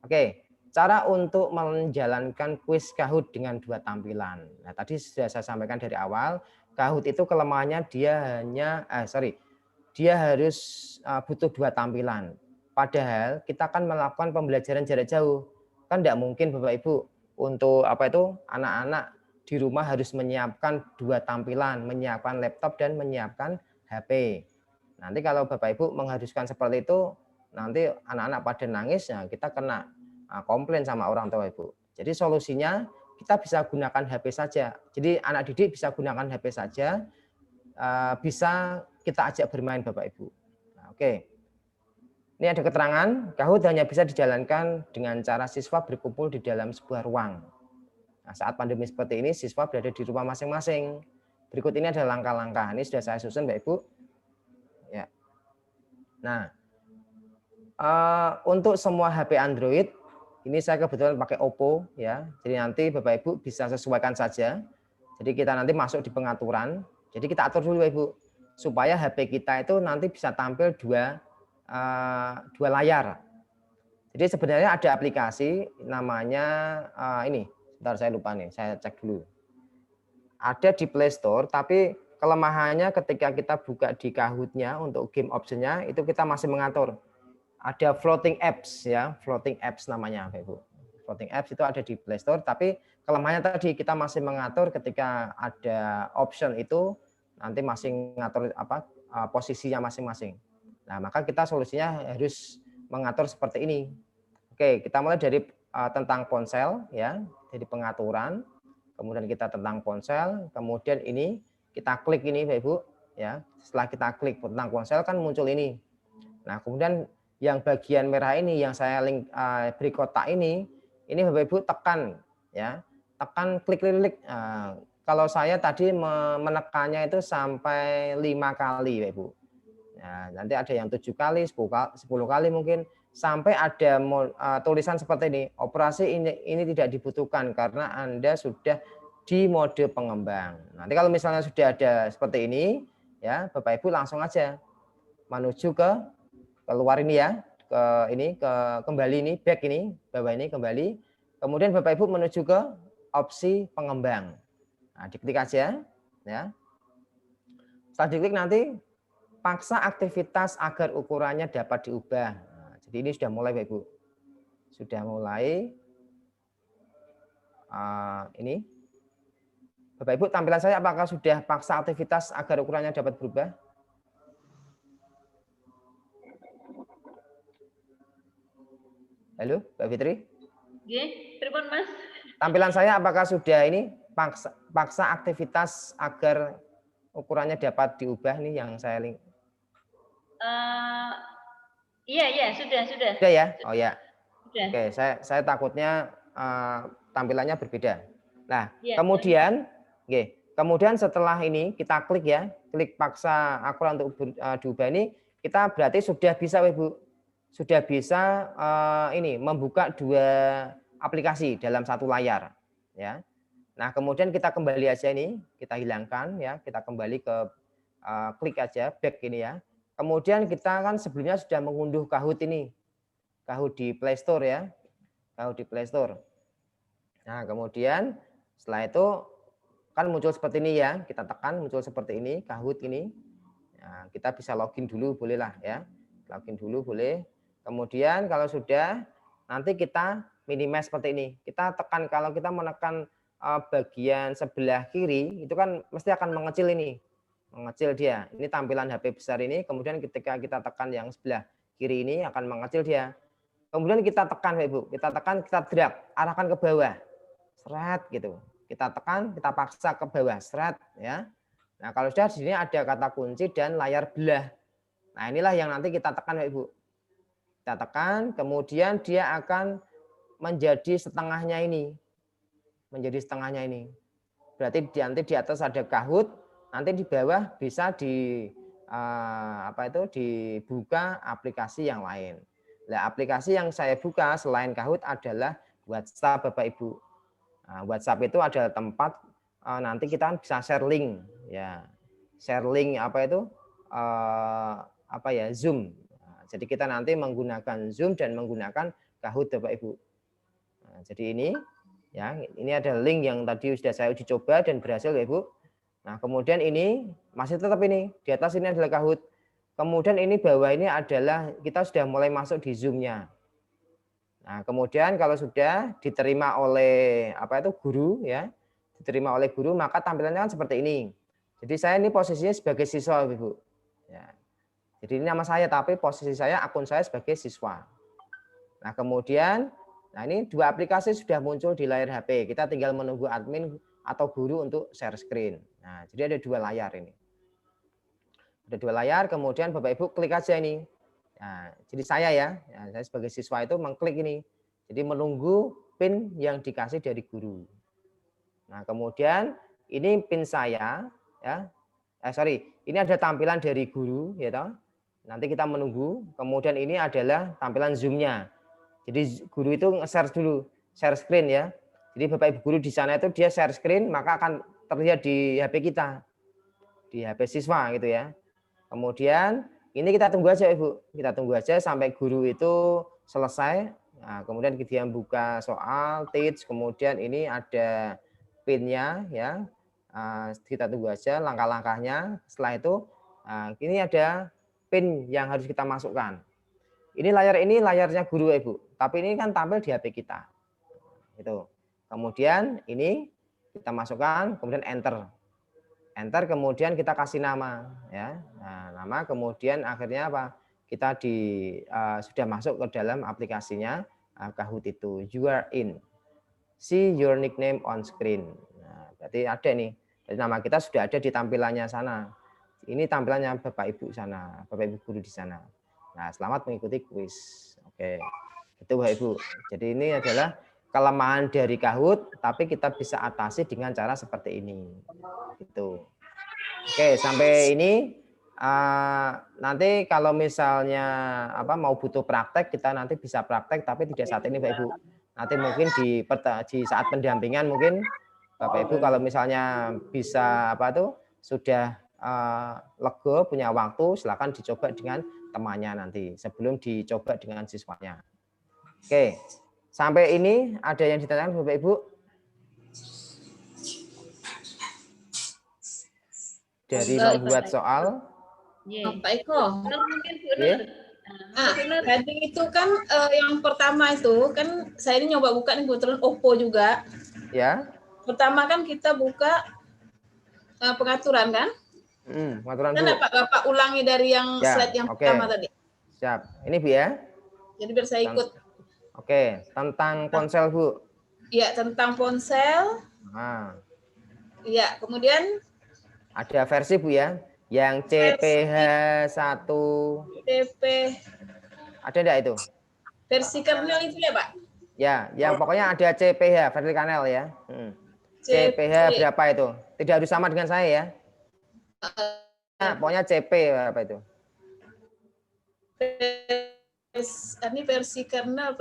Speaker 2: Oke, cara untuk menjalankan quiz Kahoot dengan 2 tampilan. Nah, tadi sudah saya sampaikan dari awal, Kahoot itu kelemahannya dia harus butuh 2 tampilan. Padahal kita kan melakukan pembelajaran jarak jauh. Kan tidak mungkin Bapak Ibu untuk anak-anak di rumah harus menyiapkan 2 tampilan, menyiapkan laptop dan menyiapkan HP. Nanti kalau Bapak Ibu mengharuskan seperti itu, nanti anak-anak pada nangis, ya kita kena komplain sama orang tua Ibu. Jadi solusinya kita bisa gunakan HP saja. Jadi anak didik bisa gunakan HP saja, bisa kita ajak bermain Bapak Ibu. Nah, oke. Ini ada keterangan, Kahoot hanya bisa dijalankan dengan cara siswa berkumpul di dalam sebuah ruang. Nah, saat pandemi seperti ini, siswa berada di rumah masing-masing. Berikut ini adalah langkah-langkah. Ini sudah saya susun, Mbak Ibu. Ya. Nah, untuk semua HP Android, ini saya kebetulan pakai Oppo, ya. Jadi nanti Bapak Ibu bisa sesuaikan saja. Jadi kita nanti masuk di pengaturan. Jadi kita atur dulu, Mbak Ibu, supaya HP kita itu nanti bisa tampil 2 layar. Jadi sebenarnya ada aplikasi namanya ini. Bentar saya lupa nih, saya cek dulu. ada di Play Store, tapi kelemahannya ketika kita buka di Kahoot-nya untuk game option-nya itu kita masih mengatur. Ada floating apps ya, floating apps namanya Bapak Ibu. Floating apps itu ada di Play Store, tapi kelemahannya tadi kita masih mengatur ketika ada option itu nanti masih mengatur posisinya masing-masing. Nah, maka kita solusinya harus mengatur seperti ini. Oke, kita mulai dari tentang ponsel ya, jadi pengaturan. Kemudian kita tentang ponsel, kemudian ini kita klik ini Bapak Ibu ya. Setelah kita klik tentang ponsel kan muncul ini. Nah, kemudian yang bagian merah ini yang saya beri kotak ini Bapak Ibu tekan ya. Tekan klik. Kalau saya tadi menekannya itu sampai 5 kali Bapak Ibu. Nah, nanti ada yang 7 kali, 10 kali mungkin sampai ada tulisan seperti ini. Operasi ini tidak dibutuhkan karena Anda sudah di mode pengembang. Nanti kalau misalnya sudah ada seperti ini ya, Bapak Ibu langsung aja menuju ke keluar ini ya, kembali ini, back ini, bawah ini kembali. Kemudian Bapak Ibu menuju ke opsi pengembang. Nah, diklik aja ya. Setelah diklik nanti paksa aktivitas agar ukurannya dapat diubah. Nah, jadi ini sudah mulai Bapak Ibu. Sudah mulai ini. Bapak Ibu tampilan saya apakah sudah paksa aktivitas agar ukurannya dapat berubah? Halo, Mbak Fitri?
Speaker 1: Nggih, pripun Mas?
Speaker 2: Tampilan saya apakah sudah ini paksa aktivitas agar ukurannya dapat diubah nih yang saya link?
Speaker 1: Iya, sudah.
Speaker 2: Sudah ya? Oh ya.
Speaker 1: Sudah.
Speaker 2: Oke, saya takutnya tampilannya berbeda. Nah,
Speaker 1: Ya,
Speaker 2: kemudian setelah ini kita klik ya, klik paksa akurat untuk diubah ini, kita berarti sudah bisa Ibu, sudah bisa ini membuka 2 aplikasi dalam satu layar ya. Nah, kemudian kita kembali aja ini, kita hilangkan ya, kita kembali ke klik aja back ini ya. Kemudian kita kan sebelumnya sudah mengunduh Kahoot ini. Kahoot di Play Store ya. Kahoot di Play Store. Nah, kemudian setelah itu kan muncul seperti ini ya. Kita tekan muncul seperti ini, Kahoot ini. Nah, kita bisa login dulu bolehlah ya. Login dulu boleh. Kemudian kalau sudah nanti kita minimize seperti ini. Kita tekan, kalau kita menekan bagian sebelah kiri itu kan mesti akan mengecil ini. Mengecil dia. Ini tampilan HP besar ini, kemudian ketika kita tekan yang sebelah kiri ini akan mengecil dia. Kemudian kita tekan Ibu, kita drag, arahkan ke bawah. Seret gitu. Kita tekan, kita paksa ke bawah, seret ya. Nah, kalau sudah di sini ada kata kunci dan layar belah. Nah, inilah yang nanti kita tekan Ibu. Kita tekan, kemudian dia akan menjadi setengahnya ini. Menjadi setengahnya ini. Berarti nanti di atas ada Kahoot, nanti di bawah bisa dibuka aplikasi yang lain. Nah, aplikasi yang saya buka selain Kahoot adalah WhatsApp Bapak Ibu. Nah, WhatsApp itu adalah tempat nanti kita bisa share link ya. Share link Zoom. Nah, jadi kita nanti menggunakan Zoom dan menggunakan Kahoot Bapak Ibu. Nah, jadi ini ya, ini ada link yang tadi sudah saya uji coba dan berhasil Bapak Ibu. Nah, kemudian ini masih tetap ini, di atas ini adalah Kahoot. Kemudian ini bawah ini adalah kita sudah mulai masuk di Zoom-nya. Nah, kemudian kalau sudah diterima oleh guru ya, diterima oleh guru, maka tampilannya kan seperti ini. Jadi saya ini posisinya sebagai siswa, Ibu. Ya. Jadi ini nama saya, tapi posisi saya, akun saya sebagai siswa. Nah, kemudian, ini 2 aplikasi sudah muncul di layar HP. Kita tinggal menunggu admin atau guru untuk share screen. Nah, jadi ada 2 layar ini. Ada 2 layar, kemudian Bapak Ibu klik aja ini. Nah, jadi saya saya sebagai siswa itu mengklik ini. Jadi menunggu PIN yang dikasih dari guru. Nah, kemudian ini PIN saya ya. Ini ada tampilan dari guru ya toh. Nanti kita menunggu. Kemudian ini adalah tampilan Zoom-nya. Jadi guru itu nge-share dulu, share screen ya. Jadi Bapak Ibu guru di sana itu dia share screen, maka akan terlihat di HP kita. Di HP siswa gitu ya. Kemudian ini kita tunggu aja Ibu. Kita tunggu aja sampai guru itu selesai. Nah, kemudian kita buka soal, teach, kemudian ini ada PIN-nya ya. kita tunggu aja langkah-langkahnya. Setelah itu ini ada pin yang harus kita masukkan. Ini layarnya guru Ibu, tapi ini kan tampil di HP kita. Itu. Kemudian ini kita masukkan, kemudian enter. Enter, kemudian kita kasih nama, ya. Nah, nama, kemudian akhirnya apa? Kita sudah masuk ke dalam aplikasinya Kahoot itu. You are in. See your nickname on screen. Nah, berarti ada nih. Jadi nama kita sudah ada di tampilannya sana. Ini tampilannya Bapak Ibu sana, Bapak Ibu guru di sana. Nah, selamat mengikuti kuis. Oke. Itu Bapak Ibu. Jadi ini adalah kelemahan dari Kahoot, tapi kita bisa atasi dengan cara seperti ini. Gitu. Oke, sampai ini nanti kalau misalnya mau butuh praktek, kita nanti bisa praktek, tapi tidak saat ini Bapak Ibu. Nanti mungkin di saat pendampingan mungkin Bapak Ibu kalau misalnya bisa sudah lega punya waktu, silakan dicoba dengan temannya nanti sebelum dicoba dengan siswanya. Oke. Sampai ini ada yang ditanyakan Bapak Ibu? Dari membuat soal.
Speaker 3: Pak Eko.
Speaker 1: Mungkin
Speaker 3: Tadi itu kan yang pertama itu kan saya ini nyoba buka nih kebetulan Oppo juga.
Speaker 2: Ya.
Speaker 3: Pertama kan kita buka pengaturan kan?
Speaker 2: Pengaturan
Speaker 3: Kan
Speaker 2: Bu.
Speaker 3: Bapak ulangi dari yang slide yang pertama tadi.
Speaker 2: Siap. Ini Bu ya.
Speaker 3: Jadi biar saya ikut.
Speaker 2: Oke, tentang ponsel Bu.
Speaker 3: Iya, tentang ponsel.
Speaker 2: Nah.
Speaker 3: Iya, kemudian
Speaker 2: Ada versi Bu ya, yang CPH1. Ada enggak itu?
Speaker 3: Versi kernel itu ya, Pak?
Speaker 2: Ya, yang pokoknya ada CPH, versi kernel ya. CPH berapa itu? Tidak harus sama dengan saya ya. Nah, pokoknya CP berapa itu?
Speaker 3: Ini versi kernel.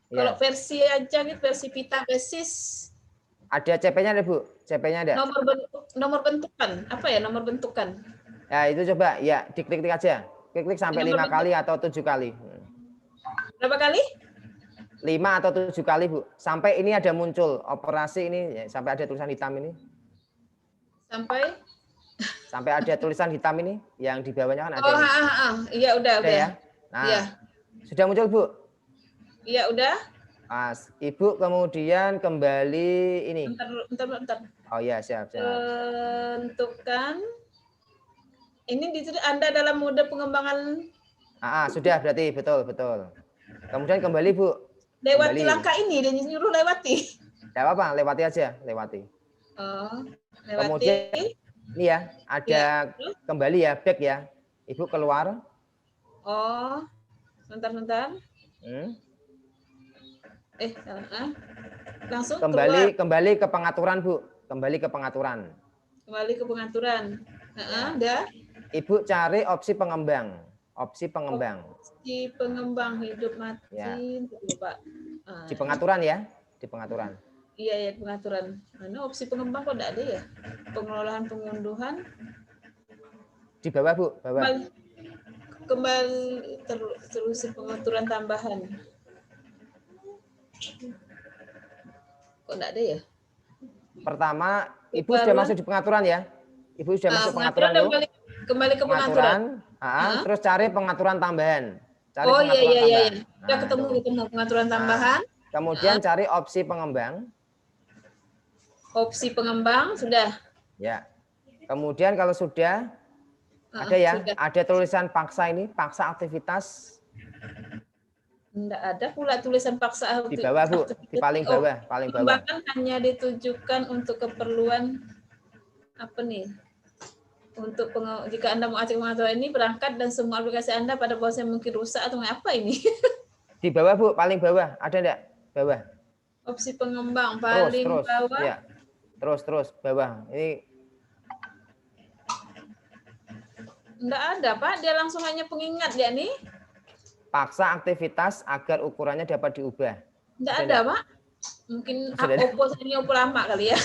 Speaker 2: Ya.
Speaker 3: Kalau versi aja nih, versi pita basis.
Speaker 2: Ada CP-nya ada Bu? CP-nya ada?
Speaker 3: Nomor bentukan. Apa ya nomor bentukan?
Speaker 2: Ya, itu coba ya diklik-klik aja. Klik sampai 5 kali atau 7 kali.
Speaker 3: Berapa kali?
Speaker 2: 5 atau 7 kali Bu. Sampai ini ada muncul operasi ini ya, sampai ada tulisan hitam ini. Sampai ada tulisan hitam ini yang di bawahnya kan ada.
Speaker 3: Iya udah.
Speaker 2: Ya? Nah,
Speaker 3: iya.
Speaker 2: Sudah muncul Bu?
Speaker 3: Iya udah.
Speaker 2: Mas, Ibu kemudian kembali ini.
Speaker 3: Bentar.
Speaker 2: Oh ya, siap.
Speaker 3: Tentukan. Ini Anda dalam mode pengembangan.
Speaker 2: Sudah berarti betul. Kemudian kembali Bu.
Speaker 3: Lewati langkah ini, dia nyuruh lewati.
Speaker 2: Tidak apa-apa, lewati aja, lewati.
Speaker 3: Lewati.
Speaker 2: Kemudian ini ya, ada kembali ya, back ya. Ibu keluar.
Speaker 3: Bentar. Langsung
Speaker 2: kembali ke pengaturan Bu. Kembali ke pengaturan.
Speaker 3: Udah.
Speaker 2: Ibu cari opsi pengembang. Opsi pengembang
Speaker 3: hidup mati.
Speaker 2: Ya.
Speaker 3: Pak.
Speaker 2: Di pengaturan ya, di pengaturan.
Speaker 3: Iya, pengaturan. Mana opsi pengembang kok enggak ada ya? Pengelolaan pengunduhan.
Speaker 2: Di bawah Bu, bawah.
Speaker 3: Kembali terus pengaturan tambahan. Kok enggak ada ya?
Speaker 2: Pertama, Ibu sudah masuk di pengaturan ya? Ibu sudah masuk pengaturan dulu.
Speaker 3: Kembali ke pengaturan.
Speaker 2: Terus cari pengaturan tambahan.
Speaker 3: Iya. Sudah ketemu pengaturan tambahan.
Speaker 2: Kemudian cari opsi pengembang.
Speaker 3: Opsi pengembang sudah.
Speaker 2: Ya. Kemudian kalau sudah ada ya, ada tulisan paksa ini, paksa aktivitas.
Speaker 3: Enggak ada pula tulisan paksa
Speaker 2: di bawah Bu, di paling bawah.
Speaker 3: Bahkan hanya ditujukan untuk keperluan apa nih? Untuk jika Anda mau acak pengaturan ini berangkat dan semua aplikasi Anda pada posisi mungkin rusak atau apa ini?
Speaker 2: Di bawah Bu, paling bawah. Ada enggak? Bawah.
Speaker 3: Opsi pengembang paling bawah.
Speaker 2: Ya. Terus bawah. Ini
Speaker 3: enggak ada, Pak. Dia langsung hanya pengingat dia nih.
Speaker 2: Paksa aktivitas agar ukurannya dapat diubah.
Speaker 3: Enggak ada, Pak. Mungkin Oppo lama kali ya.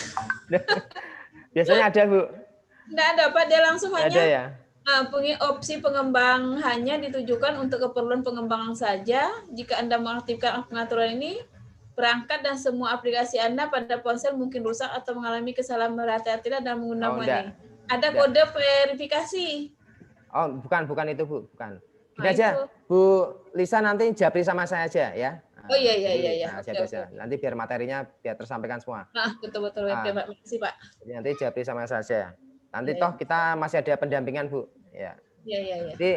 Speaker 2: Biasanya ada, Bu.
Speaker 3: Enggak ada, Pak. Dia langsung hanya
Speaker 2: ada ya.
Speaker 3: Opsi pengembang hanya ditujukan untuk keperluan pengembangan saja. Jika Anda mengaktifkan pengaturan ini, perangkat dan semua aplikasi Anda pada ponsel mungkin rusak atau mengalami kesalahan, berhati-hatilah dalam menggunakan ini. Ada kode verifikasi.
Speaker 2: Oh, bukan itu Bu, bukan. Gini
Speaker 3: Nah,
Speaker 2: aja,
Speaker 3: itu.
Speaker 2: Bu Lisa nanti japri sama saya aja ya.
Speaker 3: Oh iya.
Speaker 2: Japri aja. Nanti biar materinya biar tersampaikan semua.
Speaker 3: Nah, betul. Terima kasih Pak.
Speaker 2: Jadi nanti japri sama saya. Nanti
Speaker 3: Iya,
Speaker 2: toh kita masih ada pendampingan Bu. Ya.
Speaker 3: Iya.
Speaker 2: Jadi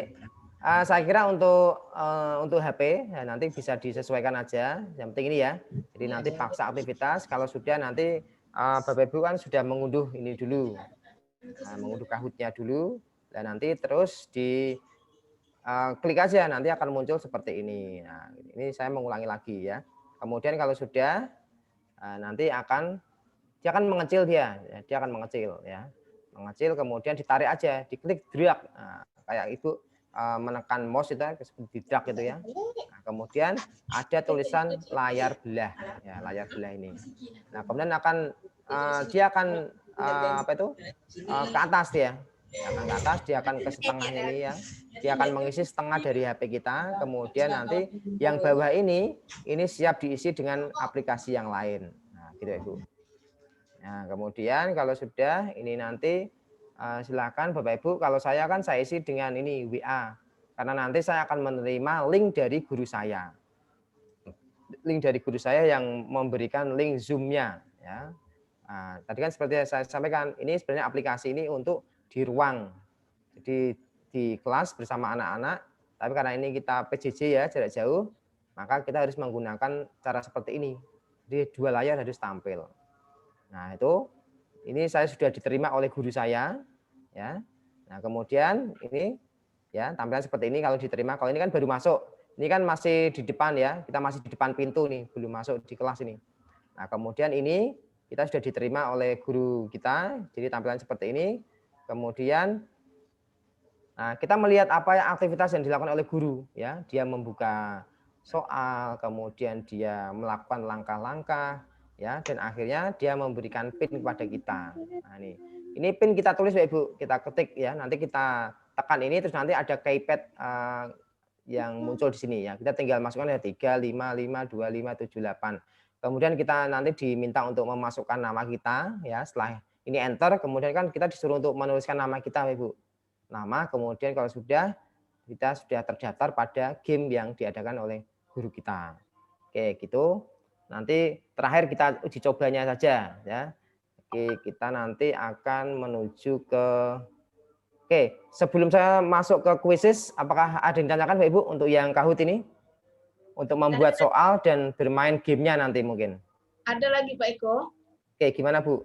Speaker 2: saya kira untuk HP ya, nanti bisa disesuaikan aja. Yang penting ini ya. Jadi nanti paksa aktivitas. Kalau sudah nanti Bapak Ibu kan sudah mengunduh ini dulu, mengunduh Kahoot-nya dulu. Dan nanti terus di klik aja, nanti akan muncul seperti ini. Nah, ini saya mengulangi lagi ya. Kemudian kalau sudah nanti dia akan mengecil dia akan mengecil ya. Mengecil kemudian ditarik aja, diklik drag. Nah, kayak Ibu menekan mouse itu seperti drag gitu ya. Nah, kemudian ada tulisan layar belah ya, layar belah ini. Nah, kemudian dia akan ke atas dia. Akan ke atas, dia akan ke setengahnya ini ya. Dia akan mengisi setengah dari HP kita, kemudian nanti yang bawah ini siap diisi dengan aplikasi yang lain. Nah, gitu ya, Bu. Nah, kemudian kalau sudah ini nanti silakan Bapak Ibu, kalau saya isi dengan ini WA. Karena nanti saya akan menerima link dari guru saya. Link dari guru saya yang memberikan link Zoom-nya ya. Nah, tadi kan seperti yang saya sampaikan, ini sebenarnya aplikasi ini untuk di ruang. Jadi di kelas bersama anak-anak, tapi karena ini kita PJJ ya, jarak jauh, maka kita harus menggunakan cara seperti ini. Jadi dua layar harus tampil. Nah, ini saya sudah diterima oleh guru saya ya. Nah, kemudian ini ya, tampilan seperti ini kalau diterima. Kalau ini kan baru masuk. Ini kan masih di depan ya, kita masih di depan pintu nih, belum masuk di kelas ini. Nah, kemudian ini kita sudah diterima oleh guru kita, jadi tampilan seperti ini. Kemudian kita melihat apa yang aktivitas yang dilakukan oleh guru ya. Dia membuka soal, kemudian dia melakukan langkah-langkah ya, dan akhirnya dia memberikan pin kepada kita. Nah, ini pin kita tulis Bapak Ibu, kita ketik ya. Nanti kita tekan ini terus nanti ada keypad yang muncul di sini ya. Kita tinggal masukkan ya 3 5 5 2 5 7 8. Kemudian kita nanti diminta untuk memasukkan nama kita ya. Setelah ini enter, kemudian kan kita disuruh untuk menuliskan nama kita Bapak Ibu. Nama, kemudian kalau kita sudah terdaftar pada game yang diadakan oleh guru kita. Oke, gitu. Nanti terakhir kita uji cobanya saja ya. Oke, kita nanti akan menuju ke sebelum saya masuk ke kuisis, apakah ada yang ditanyakan Bapak Ibu untuk yang Kahoot ini? Untuk membuat soal dan bermain gamenya nanti mungkin.
Speaker 3: Ada lagi Pak Eko.
Speaker 2: Oke, gimana Bu?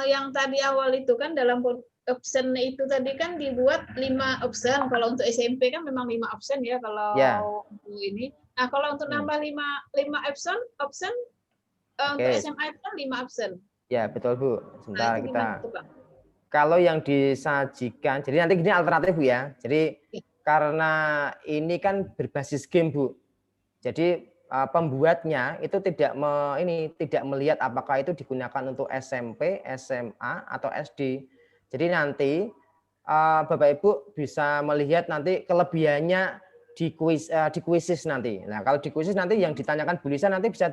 Speaker 3: Yang tadi awal itu kan dalam option itu tadi kan dibuat 5 option. Kalau untuk SMP kan memang 5 option ya kalau untuk ini. Nah, kalau untuk nambah 5 option untuk SMA itu kan 5 option.
Speaker 2: Ya, betul Bu. Sebentar kita. Kalau yang disajikan, jadi nanti gini alternatif Bu ya. Jadi karena ini kan berbasis game Bu. Jadi pembuatnya itu tidak melihat apakah itu digunakan untuk SMP, SMA atau SD. Jadi nanti Bapak Ibu bisa melihat nanti kelebihannya di kuisis nanti. Nah, kalau di kuisis nanti yang ditanyakan Bu Lisa nanti bisa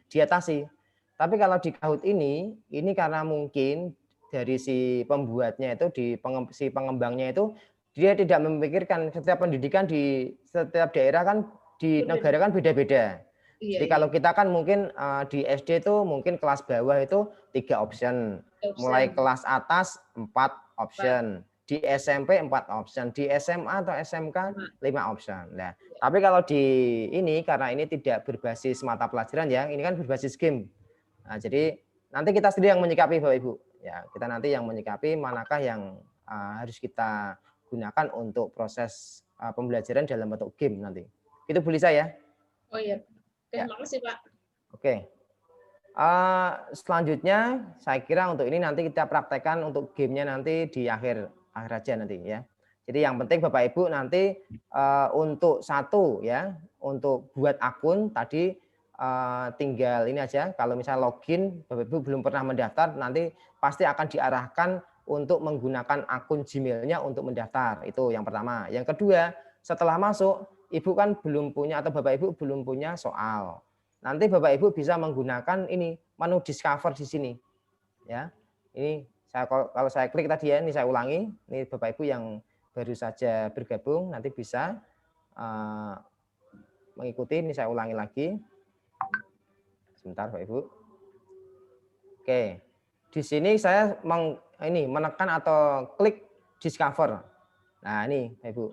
Speaker 2: diatasi. Tapi kalau di Kahoot ini karena mungkin dari si pembuatnya itu si pengembangnya itu dia tidak memikirkan setiap pendidikan di setiap daerah kan di negara kan beda-beda. Jadi kalau kita kan mungkin di SD itu mungkin kelas bawah itu 3 option. Mulai kelas atas 4 option. Di SMP 4 option. Di SMA atau SMK 5 option. Nah, tapi kalau di ini karena ini tidak berbasis mata pelajaran ya, ini kan berbasis game. Nah, jadi nanti kita sendiri yang menyikapi Bapak Ibu. Ya, kita nanti yang menyikapi manakah yang harus kita gunakan untuk proses pembelajaran dalam bentuk game nanti. Itu Bu Lisa ya.
Speaker 3: Oh iya. Terima kasih Pak.
Speaker 2: Oke. Selanjutnya saya kira untuk ini nanti kita praktekkan untuk gamenya nanti di akhir aja nanti ya. Jadi yang penting Bapak Ibu nanti untuk untuk buat akun tadi tinggal ini aja. Kalau misalnya login Bapak Ibu belum pernah mendaftar nanti pasti akan diarahkan untuk menggunakan akun Gmail-nya untuk mendaftar. Itu yang pertama. Yang kedua, setelah masuk Ibu kan belum punya atau Bapak Ibu belum punya soal. nanti Bapak Ibu bisa menggunakan ini menu discover di sini. Ya, ini kalau saya klik tadi ya, ini saya ulangi. Ini Bapak Ibu yang baru saja bergabung nanti bisa mengikuti. Ini saya ulangi lagi. Sebentar Bapak Ibu. Oke, di sini saya menekan atau klik discover. Nah ini Bapak Ibu.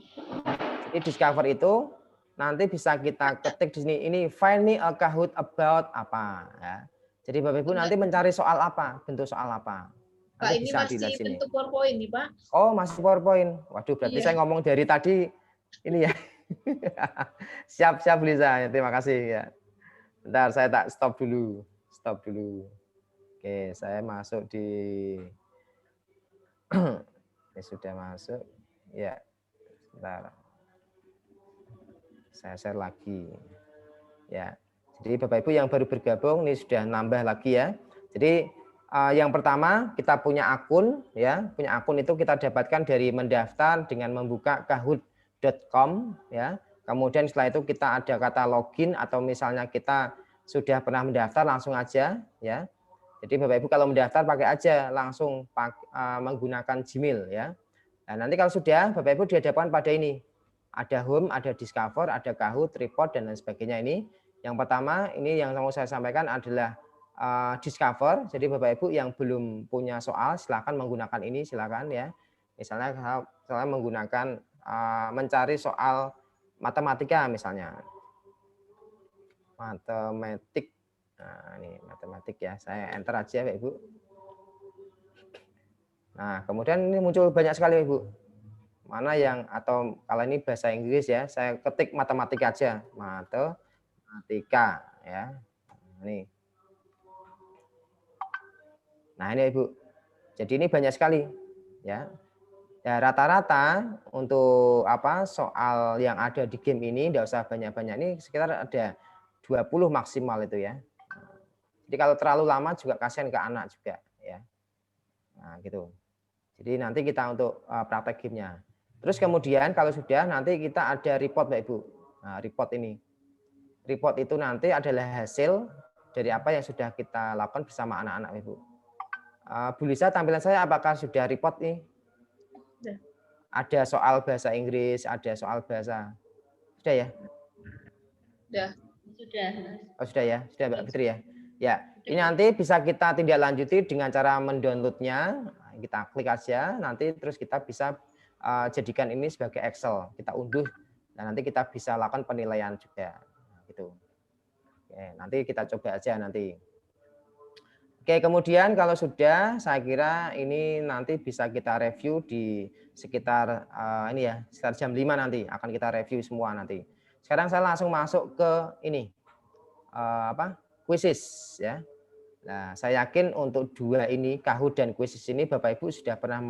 Speaker 2: Jadi discover itu nanti bisa kita ketik di sini. Ini find me a Kahoot about apa ya. Jadi Bapak Ibu nanti mencari soal apa, bentuk soal apa.
Speaker 3: Pak,
Speaker 2: Nanti
Speaker 3: ini
Speaker 2: bisa
Speaker 3: masih
Speaker 2: dilihat sini.
Speaker 3: bentuk PowerPoint nih, Pak.
Speaker 2: Oh, masih PowerPoint. Waduh, berarti
Speaker 3: Iya.
Speaker 2: saya ngomong dari tadi ini ya. Siap Lisa, terima kasih ya. Bentar, saya tak stop dulu. Oke, saya masuk di ini sudah masuk. Ya. Bentar. Saya share lagi. Ya. Jadi Bapak Ibu yang baru bergabung ini sudah nambah lagi ya. Jadi yang pertama kita punya akun ya. Punya akun itu kita dapatkan dari mendaftar dengan membuka kahoot.com ya. Kemudian setelah itu kita ada kata login atau misalnya kita sudah pernah mendaftar langsung aja ya. Jadi Bapak Ibu kalau mendaftar pakai aja langsung menggunakan Gmail ya. Nah, nanti kalau sudah Bapak Ibu dihadapkan pada ini. Ada home, ada discover, ada Kahoot, report dan lain sebagainya ini. Yang pertama ini yang mau saya sampaikan adalah discover. Jadi Bapak Ibu yang belum punya soal silakan menggunakan ini silakan ya. Misalnya saya menggunakan mencari soal matematika misalnya. Matematik. Nah, ini matematik ya. Saya enter aja Bapak Ibu. Nah, kemudian ini muncul banyak sekali Ibu. Mana yang atau kalau ini bahasa Inggris ya, saya ketik matematika aja. Matematika ya. Ini. Nah, ini Ibu. Jadi ini banyak sekali ya. Ya rata-rata untuk soal yang ada di game ini enggak usah banyak-banyak. Ini sekitar ada 20 maksimal itu ya. Jadi kalau terlalu lama juga kasihan ke anak juga ya. Nah, gitu. Jadi nanti kita untuk praktek game-nya. Terus kemudian kalau sudah nanti kita ada report Mbak Ibu. Nah, report ini. Report itu nanti adalah hasil dari apa yang sudah kita lakukan bersama anak-anak Ibu. Bu Lisa, tampilan saya apakah sudah report nih?
Speaker 3: Sudah.
Speaker 2: Ada soal bahasa Inggris, ada soal bahasa. Sudah ya?
Speaker 3: Sudah.
Speaker 2: Oh, sudah ya? Sudah Mbak Fitri ya? Ya, ini nanti bisa kita tindak lanjuti dengan cara mendownloadnya. Kita klik aja, nanti terus kita bisa jadikan ini sebagai Excel. Kita unduh, dan nanti kita bisa lakukan penilaian juga. Gitu. Oke, nanti kita coba aja nanti. Oke, kemudian kalau sudah, saya kira ini nanti bisa kita review di sekitar ini ya, sekitar jam 5 nanti akan kita review semua nanti. Sekarang saya langsung masuk ke ini quizzes ya. Nah, saya yakin untuk dua ini Kahoot dan quizzes ini Bapak Ibu sudah pernah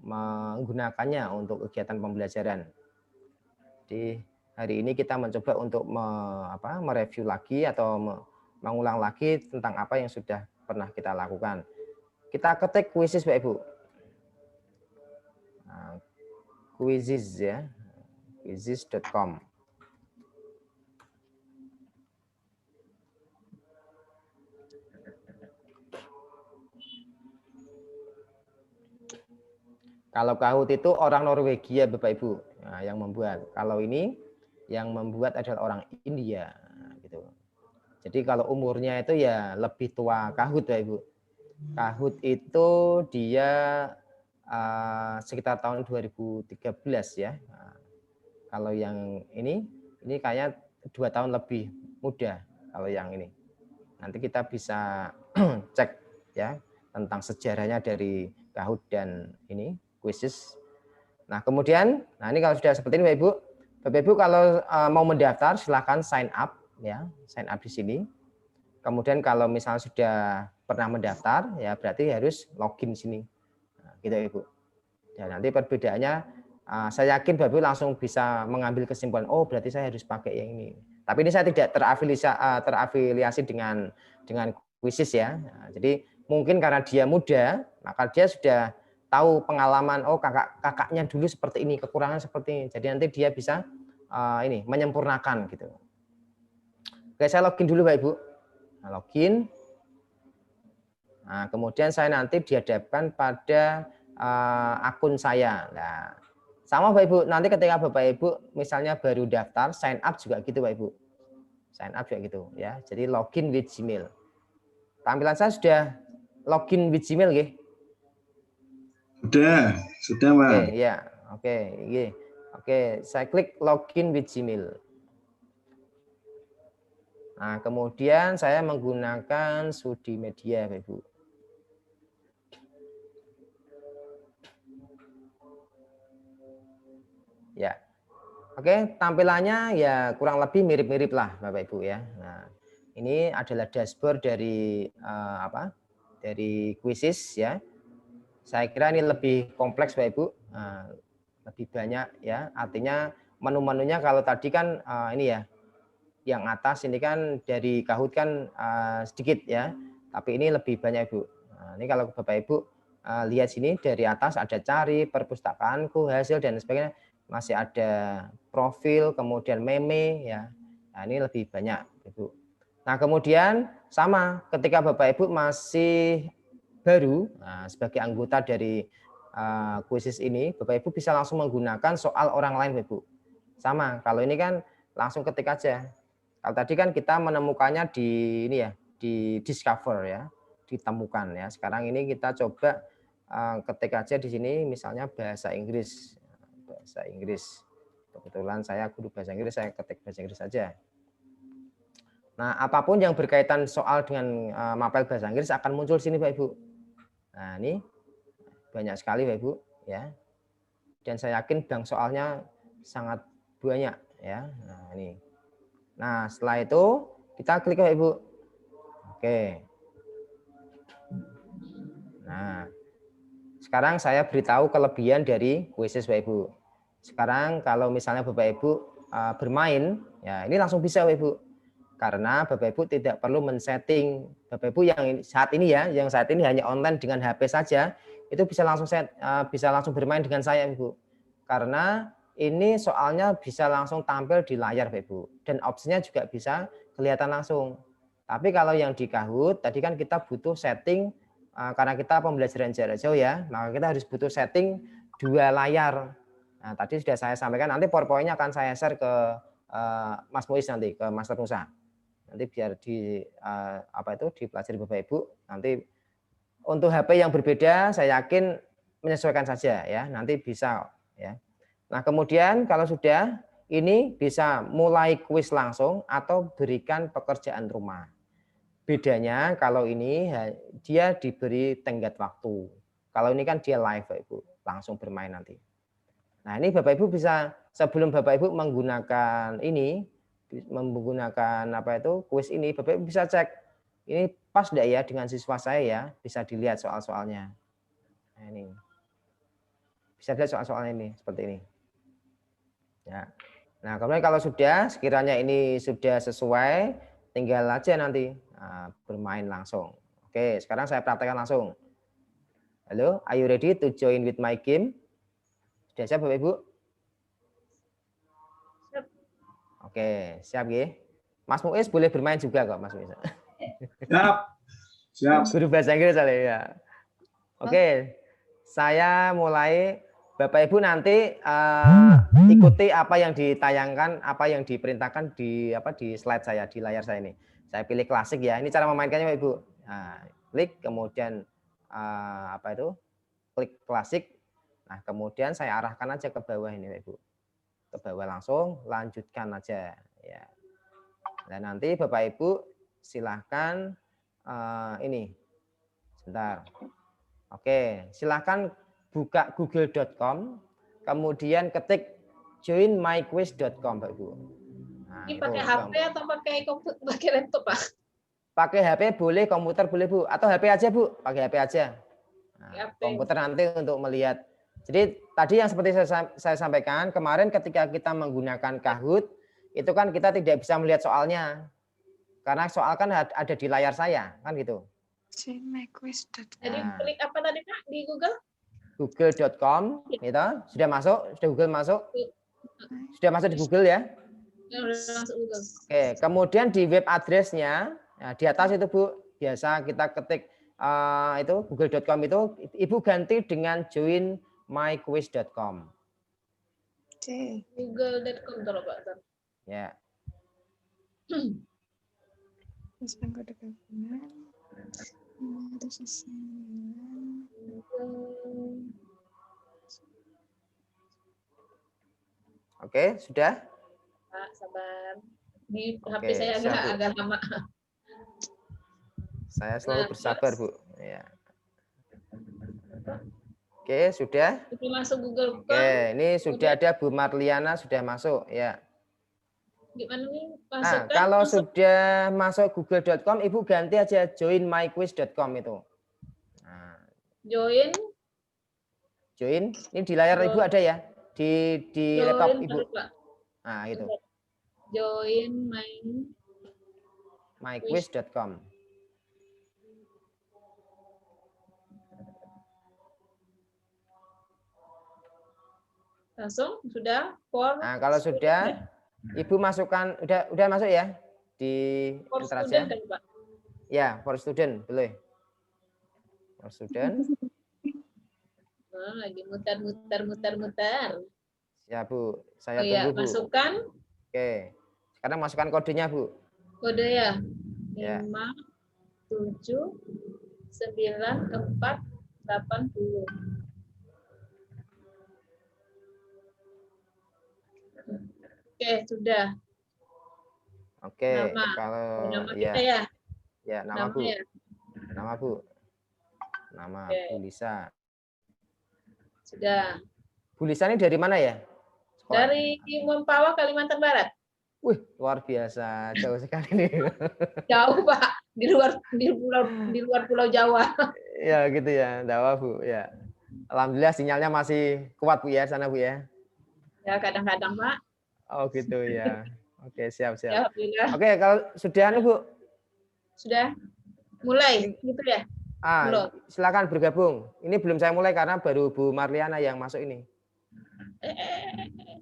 Speaker 2: menggunakannya untuk kegiatan pembelajaran. Di hari ini kita mencoba untuk mereview lagi atau mengulang lagi tentang apa yang sudah pernah kita lakukan. Kita ketik quizzes Bapak Ibu. Nah, quizzes ya. quizzes.com. Kalau Kahoot itu orang Norwegia Bapak Ibu yang membuat. Kalau ini yang membuat adalah orang India gitu. Jadi kalau umurnya itu ya lebih tua Kahoot Bapak Ibu. Kahoot itu dia sekitar tahun 2013 ya. Kalau yang ini kayaknya 2 tahun lebih muda kalau yang ini. Nanti kita bisa cek ya tentang sejarahnya dari Kahoot dan ini quizzes. Nah, kemudian ini kalau sudah seperti ini Bapak Ibu kalau mau mendaftar silahkan sign up ya, sign up di sini. Kemudian kalau misalnya sudah pernah mendaftar ya berarti harus login di sini. Nah, gitu Ibu. Ya, nanti perbedaannya saya yakin Bapak Ibu langsung bisa mengambil kesimpulan, oh berarti saya harus pakai yang ini. Tapi ini saya tidak terafiliasi dengan quizzes ya. Nah, jadi mungkin karena dia muda, maka dia sudah tahu pengalaman, oh kakaknya dulu seperti ini, kekurangan seperti ini. Jadi nanti dia bisa menyempurnakan gitu. Oke, saya login dulu Bapak Ibu. Nah, login. Nah, kemudian saya nanti dihadapkan pada akun saya. Nah, sama Bapak Ibu, nanti ketika Bapak Ibu misalnya baru daftar, sign up juga gitu Bapak Ibu. Sign up juga gitu ya. Jadi login with Gmail. Tampilan saya sudah login with Gmail nggih?
Speaker 4: Sudah Pak.
Speaker 2: Oke, ya. Oke, nggih. Oke, saya klik login with Gmail. Nah, kemudian saya menggunakan Studi Media, Bapak Ibu. Ya. Oke, tampilannya ya kurang lebih mirip-mirip lah Bapak Ibu ya. Nah, ini adalah dashboard dari Dari Quizizz ya. Saya kira ini lebih kompleks Bapak Ibu. Lebih banyak ya. Artinya menu-menunya kalau tadi kan ini ya. Yang atas ini kan dari Kahoot kan sedikit ya. Tapi ini lebih banyak Ibu. Nah, ini kalau Bapak Ibu lihat sini dari atas ada cari, perpustakaanku, hasil dan sebagainya. Masih ada profil, kemudian meme ya. Nah, ini lebih banyak Ibu. Nah, kemudian sama ketika Bapak Ibu masih baru sebagai anggota dari Quizizz ini, Bapak Ibu bisa langsung menggunakan soal orang lain Bapak Ibu. Sama, kalau ini kan langsung ketik aja. Kalau tadi kan kita menemukannya di ini ya, di discover ya, ditemukan ya. Sekarang ini kita coba ketik aja di sini misalnya bahasa Inggris. Bahasa Inggris. Kebetulan saya guru bahasa Inggris, saya ketik bahasa Inggris saja. Nah, apapun yang berkaitan soal dengan mapel bahasa Inggris akan muncul sini, Bapak Ibu. Nah, ini banyak sekali, Bapak Ibu, ya. Dan saya yakin bank soalnya sangat banyak, ya. Nah, ini. Nah, setelah itu kita klik, Bapak Ibu. Oke. Nah, sekarang saya beritahu kelebihan dari Quizizz Bapak Ibu. Sekarang kalau misalnya Bapak Ibu bermain, ya ini langsung bisa Bapak Ibu. Karena Bapak Ibu tidak perlu men-setting. Bapak Ibu yang saat ini ya, yang saat ini hanya online dengan HP saja, itu bisa langsung bermain dengan saya Ibu. Karena ini soalnya bisa langsung tampil di layar Bapak Ibu. Dan opsinya juga bisa kelihatan langsung. Tapi kalau yang di Kahoot, tadi kan kita butuh setting karena kita pembelajaran jarak jauh ya, maka kita harus butuh setting 2 layar. Nah, tadi sudah saya sampaikan, nanti PowerPoint-nya akan saya share ke Mas Muiz nanti, ke Master Nusa. Nanti biar dipelajari Bapak Ibu. Nanti untuk HP yang berbeda, saya yakin menyesuaikan saja ya, nanti bisa ya. Nah, kemudian kalau sudah, ini bisa mulai kuis langsung atau berikan pekerjaan rumah. Bedanya kalau ini dia diberi tenggat waktu. Kalau ini kan dia live Bapak Ibu, langsung bermain nanti. Nah, ini Bapak Ibu bisa sebelum Bapak Ibu menggunakan kuis ini, Bapak Ibu bisa cek ini pas enggak ya dengan siswa saya ya, bisa dilihat soal-soalnya. Nah, ini. Bisa dilihat soal-soalnya ini seperti ini. Ya. Nah, kemudian kalau sudah sekiranya ini sudah sesuai, tinggal aja nanti bermain langsung. Oke, sekarang saya praktekkan langsung. Halo, are you ready to join with my game? Sudah siap Bapak Ibu?
Speaker 3: Siap.
Speaker 2: Oke, siap ya. Mas Muiz boleh bermain juga kok Mas Muiz.
Speaker 4: Siap.
Speaker 2: Guru bahasa Inggris ya. Oke, saya mulai. Bapak Ibu nanti ikuti apa yang ditayangkan, apa yang diperintahkan di slide saya, di layar saya ini. Saya pilih klasik ya. Ini cara memainkannya Bapak Ibu. Nah, klik kemudian klik klasik. Nah, kemudian saya arahkan aja ke bawah ini Bapak Ibu. Ke bawah langsung, lanjutkan aja ya. Dan nanti Bapak Ibu silahkan ini. Sebentar. Oke, silahkan buka google.com, kemudian ketik joinmyquiz.com, Pak Ibu. Nah,
Speaker 3: ini pakai HP atau pakai laptop, Pak?
Speaker 2: Pakai HP boleh, komputer boleh, Bu. Atau HP aja, Bu. Pakai HP aja. Nah,
Speaker 3: HP.
Speaker 2: komputer nanti untuk melihat. Jadi tadi yang seperti saya sampaikan, kemarin ketika kita menggunakan Kahoot, itu kan kita tidak bisa melihat soalnya. Karena soal kan ada di layar saya, kan gitu.
Speaker 3: Jadi klik apa tadi Pak di Google?
Speaker 2: Google.com, gitu. Sudah masuk? Sudah Google masuk? Sudah masuk di Google ya?
Speaker 3: Udah masuk Google.
Speaker 2: Oke, kemudian di web address-nya, nah, di atas itu Bu, biasa kita ketik itu google.com itu, Ibu ganti dengan joinmyquiz.com.
Speaker 4: Oke.
Speaker 3: Google.com kalau Pak.
Speaker 2: Ya.
Speaker 4: Masukkan kode gabungan. Terus
Speaker 2: Oke, sudah?
Speaker 3: Pak, sabar. Ini HP
Speaker 2: Oke,
Speaker 3: saya
Speaker 2: siap, Bu.
Speaker 3: agak lama.
Speaker 2: Saya selalu
Speaker 3: Nah,
Speaker 2: bersabar, Bu. Ya. Oke, sudah?
Speaker 3: Itu masuk Google.
Speaker 2: Oke, ini sudah ada Bu Marliana sudah masuk, ya.
Speaker 3: Gimana nih?
Speaker 2: Nah,
Speaker 3: Masukkan.
Speaker 2: kalau sudah masuk google.com, Ibu ganti aja joinmyquiz.com itu. Nah, join, ini di layar Ibu ada ya? Di laptop Ibu.
Speaker 3: Pak.
Speaker 2: Nah, itu.
Speaker 3: Join
Speaker 2: myquiz.com.
Speaker 3: langsung sudah
Speaker 2: Nah, kalau sudah Ibu masukkan udah masuk ya di
Speaker 3: for
Speaker 2: enter aja.
Speaker 3: student kan, Pak?
Speaker 2: Ya, for student boleh. For student.
Speaker 3: Nah, lagi muter.
Speaker 2: Ya, Bu. Saya
Speaker 3: Ya,
Speaker 2: tunggu, Bu.
Speaker 3: masukkan
Speaker 2: Oke. Sekarang masukkan kodenya, Bu.
Speaker 3: kode ya.
Speaker 2: Ya.
Speaker 3: 5 7 9 4 80. Oke, sudah.
Speaker 2: Oke,
Speaker 3: Nama.
Speaker 2: kalau
Speaker 3: Nama
Speaker 2: ya.
Speaker 3: kita ya.
Speaker 2: Ya, nama Bu.
Speaker 3: Ya.
Speaker 2: Nama Bu. Nama
Speaker 3: Oke.
Speaker 2: Bu Lisa.
Speaker 3: Sudah.
Speaker 2: Bu Lisa ini dari mana ya? Sekolah.
Speaker 3: Dari Mempawah, Kalimantan Barat.
Speaker 2: Wih, luar biasa. Jauh sekali nih.
Speaker 3: Jauh, Pak. Di luar Pulau Jawa.
Speaker 2: Ya, gitu ya. Dawa, Bu. Ya. Alhamdulillah sinyalnya masih kuat, Bu ya, sana, Bu ya.
Speaker 3: Ya, kadang-kadang, Pak.
Speaker 2: Oh, gitu ya. Oke, siap.
Speaker 3: Ya, alhamdulillah.
Speaker 2: Oke, kalau sudah nih, Bu.
Speaker 3: Sudah mulai gitu ya. Belum.
Speaker 2: Silakan bergabung. Ini belum saya mulai karena baru Bu Marliana yang masuk ini.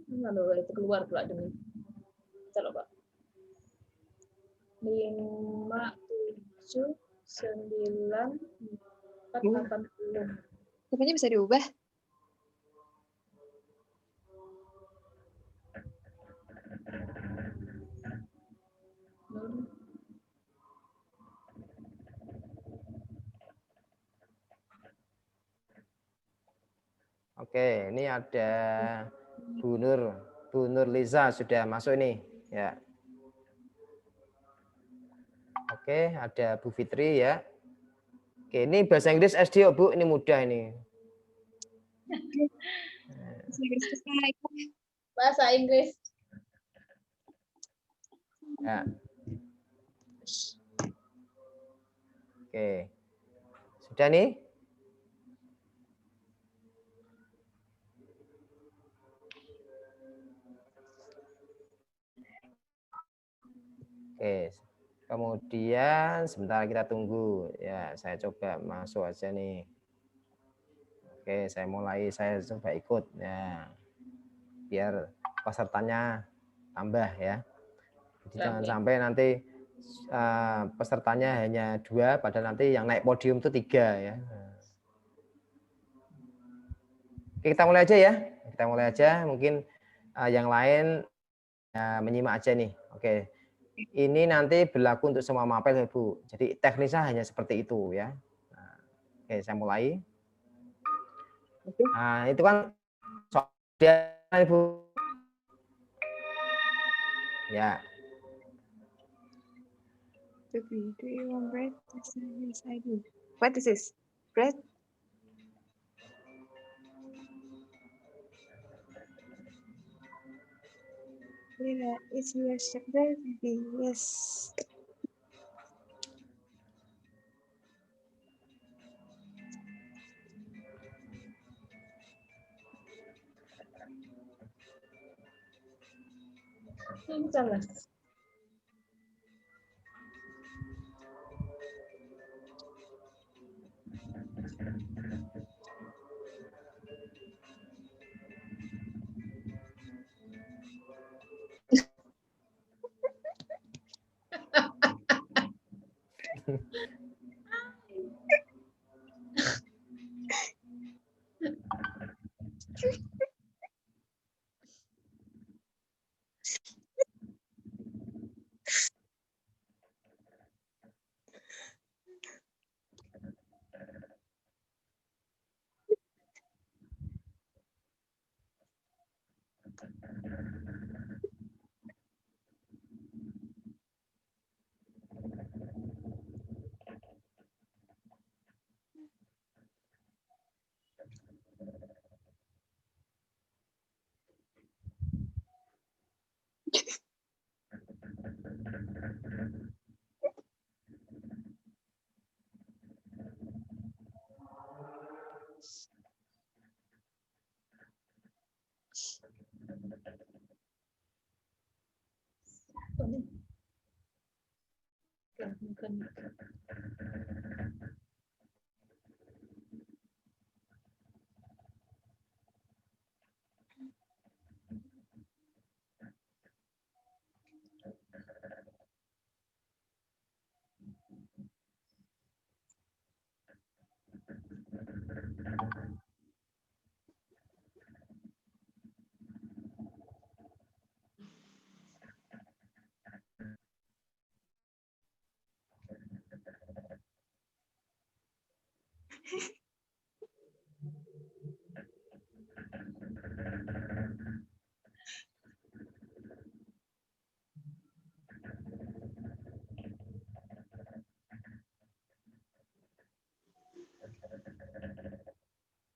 Speaker 3: Lalu itu keluar pula demi. Coba, Pak. 5 7 9 4 80.
Speaker 4: Rupanya bisa diubah.
Speaker 2: Oke, ini ada Bu Nur Liza sudah masuk nih, ya. Oke, ada Bu Fitri ya. Oke, ini bahasa Inggris SD, Bu, ini mudah ini.
Speaker 3: Bahasa Inggris.
Speaker 2: Ya. Oke. Sudah nih? Oke. Kemudian sebentar kita tunggu. Ya, saya coba masuk aja nih. Oke, saya mulai, saya coba ikut ya. Biar pesertanya tambah ya. Jadi jangan sampai nanti pesertanya hanya 2, padahal nanti yang naik podium itu 3 ya. Oke, kita mulai aja ya. Kita mulai aja. Mungkin yang lain menyimak aja nih. Oke. Ini nanti berlaku untuk semua mapel ya, Bu. Jadi teknisnya hanya seperti itu ya. Nah, oke, saya mulai. Nah, itu kan soalnya, Ibu. Ya.
Speaker 4: Do you want bread? Yes, I do. What is this? Bread? Yeah, it's your bread, baby. Yes.
Speaker 3: Salah.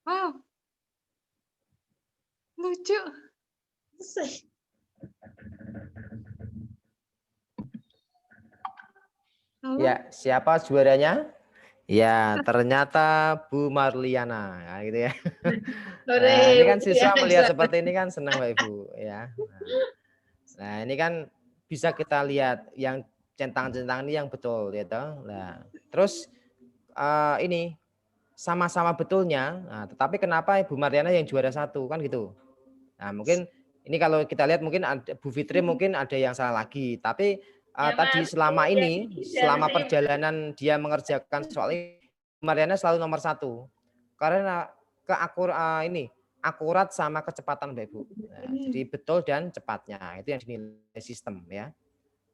Speaker 4: Wow, lucu.
Speaker 3: Selesai.
Speaker 4: Halo?
Speaker 2: Ya, siapa juaranya? Ya, ternyata Bu Marliana, ya, gitu ya. Nah, ini kan siswa melihat seperti ini kan senang Bapak Ibu, ya. Nah, ini kan bisa kita lihat yang centang-centang ini yang betul, ya toh. Nah, terus ini sama-sama betulnya. Nah, tetapi kenapa Bu Marliana yang juara satu kan gitu? Nah, mungkin ini kalau kita lihat mungkin ada Bu Fitri mungkin ada yang salah lagi, tapi
Speaker 1: Ya,
Speaker 2: tadi
Speaker 1: Mas,
Speaker 2: selama
Speaker 1: yang
Speaker 2: ini selama
Speaker 1: harusnya
Speaker 2: perjalanan dia mengerjakan soal ini Mariana selalu nomor satu karena ini akurat sama kecepatan Mbak Ibu. Nah, jadi betul dan cepatnya itu yang dinilai sistem ya.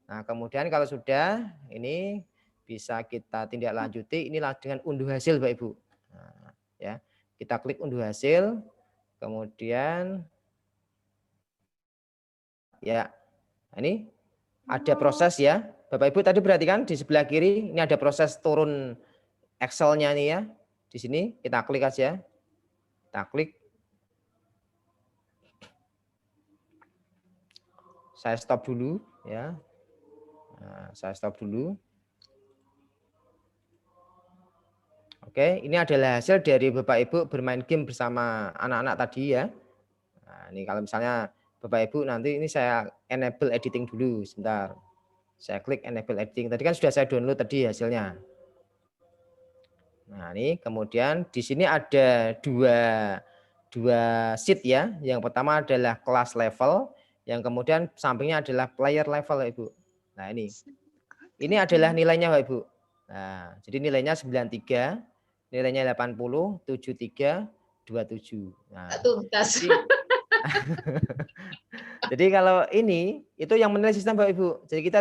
Speaker 2: Nah, kemudian kalau sudah ini bisa kita tindak lanjuti inilah dengan unduh hasil Mbak Ibu. Nah, ya kita klik unduh hasil, kemudian ya ini ada proses ya. Bapak Ibu tadi perhatikan di sebelah kiri ini ada proses turun Excel-nya nih ya. Di sini kita klik aja. Kita klik. Saya stop dulu ya. Nah, saya stop dulu. Oke, ini adalah hasil dari Bapak Ibu bermain game bersama anak-anak tadi ya. Nah, ini kalau misalnya Bapak Ibu nanti ini saya enable editing dulu sebentar. Saya klik enable editing. Tadi kan sudah saya download tadi hasilnya. Nah, ini kemudian di sini ada dua sheet ya. Yang pertama adalah kelas level, yang kemudian sampingnya adalah player level, Ibu. Nah, ini adalah nilainya, Pak Ibu. Nah, jadi nilainya 93, nilainya 80, 73, 27. Nah,
Speaker 3: Tuntas.
Speaker 2: jadi kalau ini itu yang menilai sistem Bapak Ibu. Jadi kita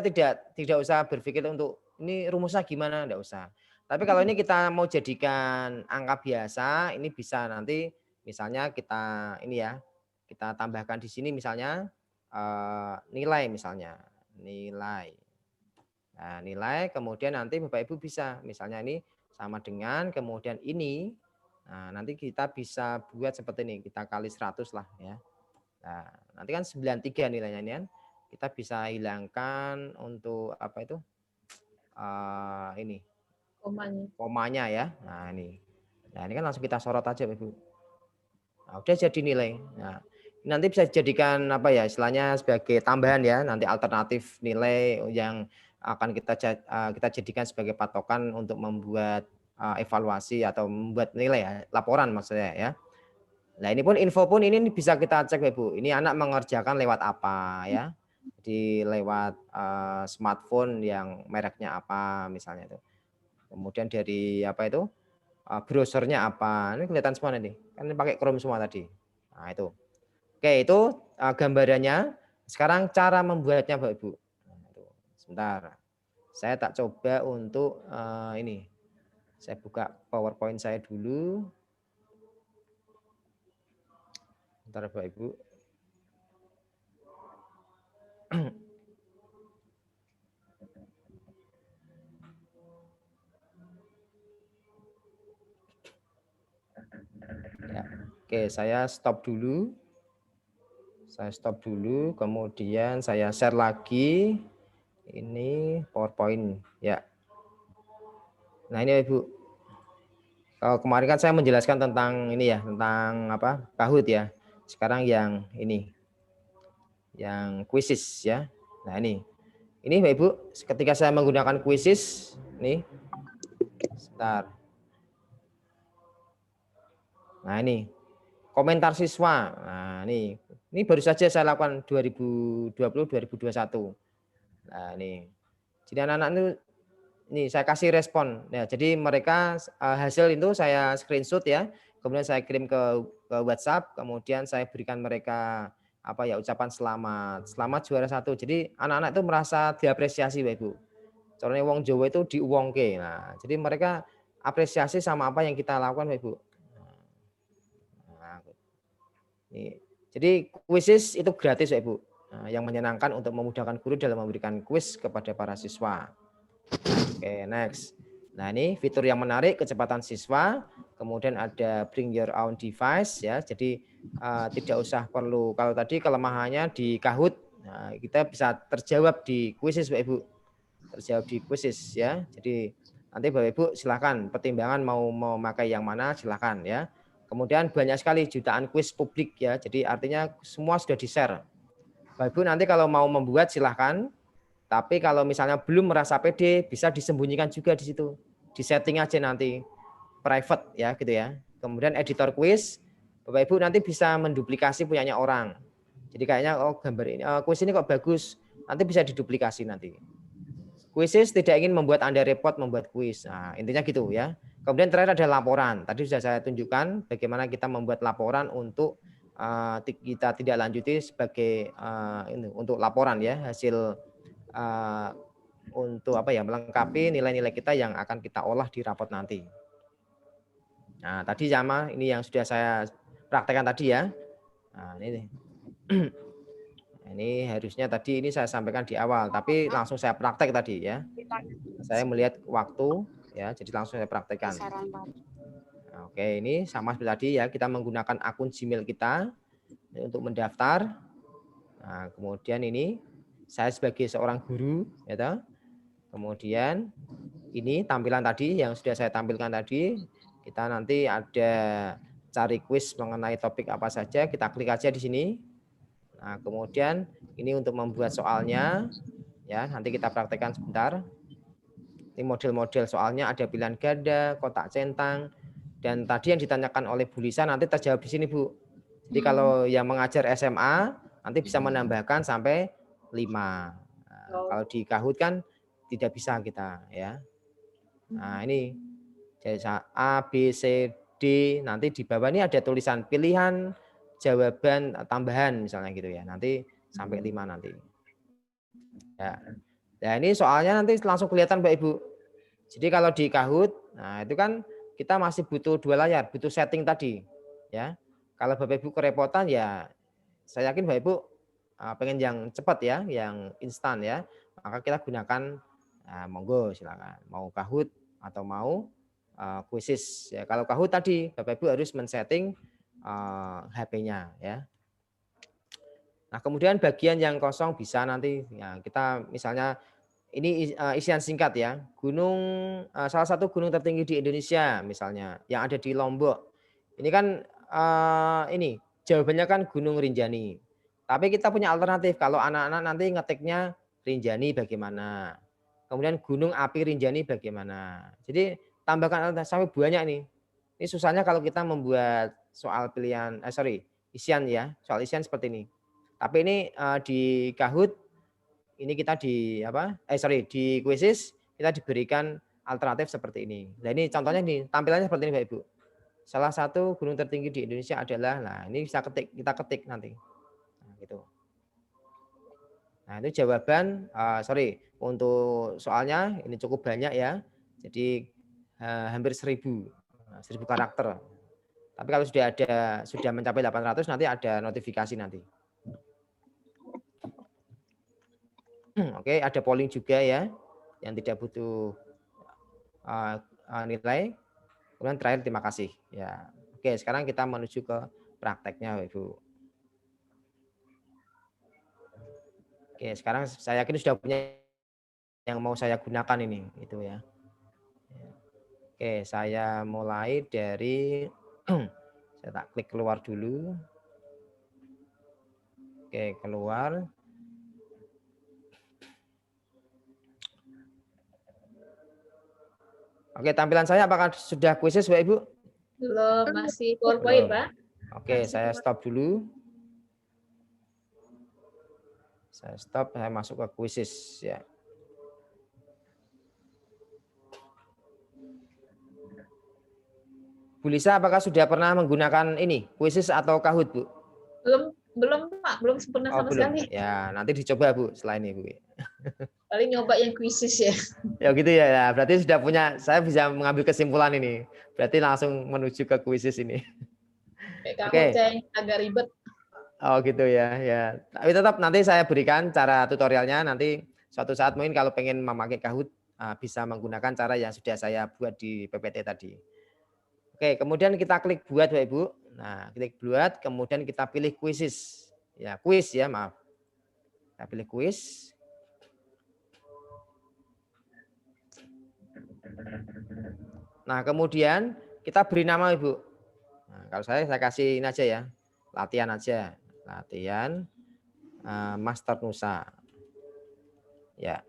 Speaker 2: tidak usah berpikir untuk ini rumusnya gimana, enggak usah. Tapi kalau ini kita mau jadikan angka biasa, ini bisa nanti misalnya kita ini ya, kita tambahkan di sini misalnya nilai misalnya, nilai. Nah, nilai kemudian nanti Bapak Ibu bisa misalnya ini sama dengan kemudian ini. Nah, nanti kita bisa buat seperti ini, kita kali 100 lah ya. Nah, nanti kan 93 nilainya ini kan. Kita bisa hilangkan untuk apa itu? Ini komanya ya. Nah, ini. Nah, ini kan langsung kita sorot aja, Ibu. Nah, udah jadi nilai. Nah, nanti bisa dijadikan apa ya? Istilahnya sebagai tambahan ya, nanti alternatif nilai yang akan kita jadikan sebagai patokan untuk membuat evaluasi atau membuat nilai ya, laporan maksudnya ya. Nah, ini pun info pun ini bisa kita cek Ibu. Ini anak mengerjakan lewat apa ya? Jadi lewat smartphone yang mereknya apa misalnya itu. Kemudian dari apa itu? Browsernya apa? Ini kelihatan semua nanti. Kan ini pakai Chrome semua tadi. Nah, itu. Oke, itu gambarannya. Sekarang cara membuatnya Bapak Ibu. Nah, itu. Sebentar. Saya tak coba untuk ini. Saya buka PowerPoint saya dulu. Bentar Bapak Ibu. Ya. Oke, saya stop dulu. Saya stop dulu, kemudian saya share lagi. Ini PowerPoint ya. Nah, ini Ibu. Kalau kemarin kan saya menjelaskan tentang ini ya, tentang apa? Kahoot ya. Sekarang yang ini. yang quizzes ya. Nah, ini Bapak Ibu, ketika saya menggunakan quizzes, nih, sebentar. Nah, ini komentar siswa. Nah, ini baru saja saya lakukan 2020-2021. Nah, ini. Jadi anak-anak itu ini saya kasih respon. Ya, jadi mereka hasil itu saya screenshot ya, kemudian saya kirim ke WhatsApp, kemudian saya berikan mereka apa ya ucapan selamat juara 1. Jadi anak-anak itu merasa diapresiasi Bapak Ibu. Caranya wong Jawa itu diuwongke. Nah, jadi mereka apresiasi sama apa yang kita lakukan Bapak Ibu. Nah, jadi quizzes itu gratis Bapak Ibu. Nah, yang menyenangkan untuk memudahkan guru dalam memberikan kuis kepada para siswa. Oke, next. Nah, ini fitur yang menarik, kecepatan siswa, kemudian ada bring your own device ya. Jadi tidak usah perlu, kalau tadi kelemahannya di Kahoot, nah, kita bisa terjawab di quizzes Bapak Ibu. Terjawab di quizzes ya. Jadi nanti Bapak Ibu silakan pertimbangan mau memakai yang mana silakan ya. Kemudian banyak sekali jutaan kuis publik ya. Jadi artinya semua sudah di-share. Bapak Ibu nanti kalau mau membuat silahkan. Tapi kalau misalnya belum merasa pede, bisa disembunyikan juga di situ. Di setting aja nanti. Private ya gitu ya. Kemudian editor quiz, Bapak Ibu nanti bisa menduplikasi punyanya orang. Jadi kayaknya oh gambar ini, quiz ini kok bagus. Nanti bisa diduplikasi nanti. Quizzes tidak ingin membuat Anda repot membuat quiz. Nah, intinya gitu ya. Kemudian terakhir ada laporan. Tadi sudah saya tunjukkan bagaimana kita membuat laporan untuk kita tidak lanjuti sebagai ini untuk laporan ya hasil untuk apa ya melengkapi nilai-nilai kita yang akan kita olah di rapot nanti. Nah, tadi sama ini yang sudah saya praktekkan tadi ya. Nah, ini ini harusnya tadi ini saya sampaikan di awal, tapi langsung saya praktek tadi ya. Saya melihat waktu ya, jadi langsung saya praktekkan. Nah, oke, ini sama seperti tadi ya, kita menggunakan akun Gmail kita untuk mendaftar. Nah, kemudian ini saya sebagai seorang guru, ya toh. Kemudian ini tampilan tadi yang sudah saya tampilkan tadi. Kita nanti ada cari kuis mengenai topik apa saja, kita klik aja di sini. Nah, kemudian ini untuk membuat soalnya, ya nanti kita praktekkan sebentar. Ini model-model soalnya ada pilihan ganda, kotak centang, dan tadi yang ditanyakan oleh Bu Lisa nanti terjawab di sini Bu. Jadi kalau yang mengajar SMA nanti bisa menambahkan sampai 5. Nah, kalau di Kahoot kan tidak bisa kita ya. Nah, ini jadi A, B, C, D, nanti di bawah ini ada tulisan pilihan jawaban tambahan misalnya gitu ya. Nanti sampai 5 nanti. Ya. Nah, ini soalnya nanti langsung kelihatan Mbak Ibu. Jadi kalau di Kahoot, nah itu kan kita masih butuh 2 layar, butuh setting tadi ya. Kalau Bapak Ibu kerepotan ya saya yakin Bapak Ibu pengen yang cepat ya, yang instan ya, maka kita gunakan monggo silakan. Mau Kahoot atau mau quizzes ya. Kalau Kahoot tadi Bapak Ibu harus men-setting HP-nya ya. Nah, kemudian bagian yang kosong bisa nanti ya, kita misalnya ini isian singkat ya. Gunung salah satu gunung tertinggi di Indonesia misalnya yang ada di Lombok. Ini kan ini jawabannya kan Gunung Rinjani. Tapi kita punya alternatif kalau anak-anak nanti ngetiknya Rinjani bagaimana. Kemudian Gunung Api Rinjani bagaimana. Jadi tambahkan alternatif sampai banyak nih. Ini susahnya kalau kita membuat soal pilihan isian ya, soal isian seperti ini. Tapi ini di Kahoot ini kita di di quizzes kita diberikan alternatif seperti ini. Nah, ini contohnya nih, tampilannya seperti ini Bapak Ibu. Salah satu gunung tertinggi di Indonesia adalah, nah ini bisa kita ketik nanti. Nah, gitu. Nah, itu jawaban untuk soalnya ini cukup banyak ya. Jadi hampir 1000 karakter. Tapi kalau sudah mencapai 800 nanti ada notifikasi nanti. Oke, ada polling juga ya, yang tidak butuh nilai. Kemudian terakhir terima kasih. Ya, oke. Sekarang kita menuju ke prakteknya, Ibu. Oke, sekarang saya yakin sudah punya yang mau saya gunakan ini, itu ya. Oke, saya mulai dari saya tak klik keluar dulu. Oke, keluar. Oke, tampilan saya apakah sudah kuisis, Bapak Ibu?
Speaker 3: Belum, masih PowerPoint,
Speaker 2: Belum.
Speaker 3: Pak.
Speaker 2: Oke, saya stop dulu. Saya stop, saya masuk ke kuisis ya. Bu Lisa, apakah sudah pernah menggunakan ini, kuisis atau Kahoot, Bu?
Speaker 3: Belum Pak, belum sempurna
Speaker 2: Oh,
Speaker 3: sama
Speaker 2: belum.
Speaker 3: sekali.
Speaker 2: Ya, nanti dicoba, Bu, setelah ini, Bu.
Speaker 3: Paling nyoba yang kuisis ya.
Speaker 2: Ya gitu ya, ya. Berarti sudah punya, saya bisa mengambil kesimpulan ini. Berarti langsung menuju ke kuisis ini.
Speaker 3: Kayak
Speaker 2: Oke.
Speaker 3: Kahoot yang agak ribet.
Speaker 2: Oh gitu ya, ya. Tapi tetap nanti saya berikan cara tutorialnya. Nanti suatu saat mungkin kalau pengen memakai Kahoot, bisa menggunakan cara yang sudah saya buat di PPT tadi. Oke, kemudian kita klik buat, Bapak Ibu. Nah, klik buat, kemudian kita pilih kuisis. Ya, kuis ya, maaf. Kita pilih kuis. Nah, kemudian kita beri nama, Ibu. Nah, kalau saya kasih ini aja ya. Latihan aja. Latihan Master Nusa. Ya.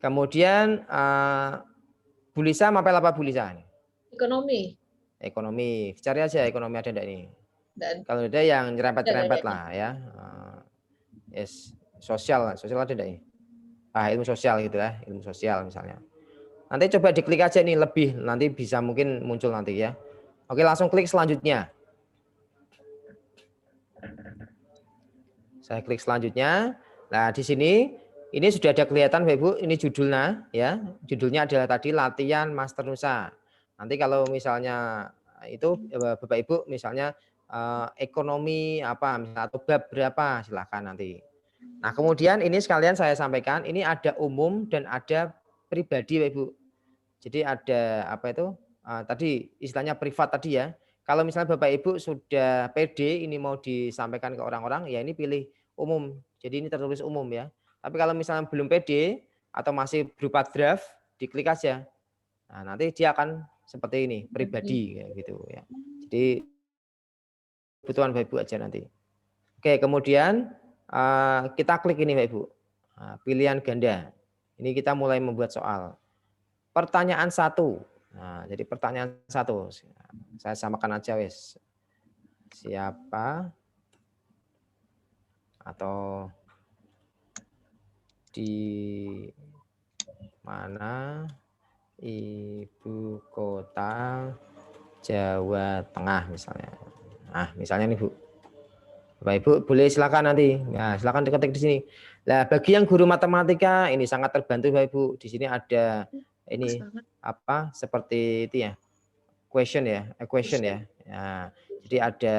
Speaker 2: Kemudian Bu Lisa mapel apa Bu Lisa?
Speaker 3: Ekonomi.
Speaker 2: Ekonomi. Cari aja ekonomi ada enggak ini.
Speaker 3: Dan
Speaker 2: Kalau ada yang nyerempet-nyerempet
Speaker 3: ada.
Speaker 2: lah ya. Yes, sosial ada enggak ini? Ilmu sosial gitu ya, ilmu sosial misalnya. Nanti coba diklik aja nih lebih, nanti bisa mungkin muncul nanti ya. Oke, langsung klik selanjutnya. Saya klik selanjutnya. Nah, di sini ini sudah ada kelihatan Bapak Ibu, ini judulnya ya. Judulnya adalah tadi latihan Master Nusa. Nanti kalau misalnya itu Bapak Ibu misalnya ekonomi apa misalnya atau bab berapa silahkan nanti. Nah, kemudian ini sekalian saya sampaikan, ini ada umum dan ada pribadi Bapak Ibu. Jadi ada apa itu? Tadi istilahnya privat tadi ya. Kalau misalnya Bapak Ibu sudah PD ini mau disampaikan ke orang-orang, ya ini pilih umum. Jadi ini tertulis umum ya. Tapi kalau misalnya belum PD atau masih berupa draft, diklik aja. Nah, nanti dia akan seperti ini, pribadi kayak gitu ya. Jadi kebutuhan Bapak Ibu aja nanti. Oke, kemudian kita klik ini Bapak Ibu. Pilihan ganda. Ini kita mulai membuat soal. Pertanyaan 1. Nah, jadi pertanyaan 1. Saya samakan aja wes. Siapa atau di mana ibu kota Jawa Tengah misalnya. Nah, misalnya nih Bu. Bapak Ibu boleh silakan nanti. Nah, silakan diketik di sini. Nah, bagi yang guru matematika ini sangat terbantu Bapak Ibu. Di sini ada ini apa seperti itu ya. Question ya, equation ya. Nah, jadi ada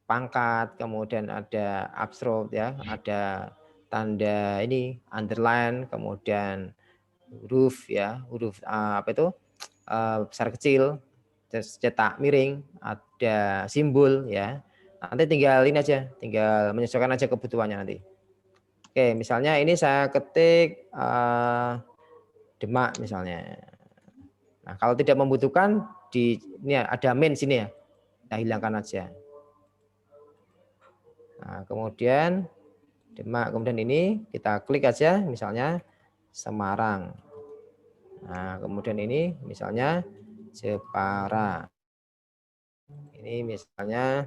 Speaker 2: pangkat, kemudian ada abstrak ya, ada tanda ini underline, kemudian huruf ya, huruf apa itu besar kecil, cetak miring, ada simbol ya. Nanti tinggal ini aja, tinggal menyesuaikan aja kebutuhannya nanti. Oke, misalnya ini saya ketik Demak misalnya. Nah, kalau tidak membutuhkan di ini ada main sini ya, kita hilangkan aja. Nah, kemudian Demak, kemudian ini kita klik aja, misalnya Semarang. Nah, kemudian ini misalnya Jepara. Ini misalnya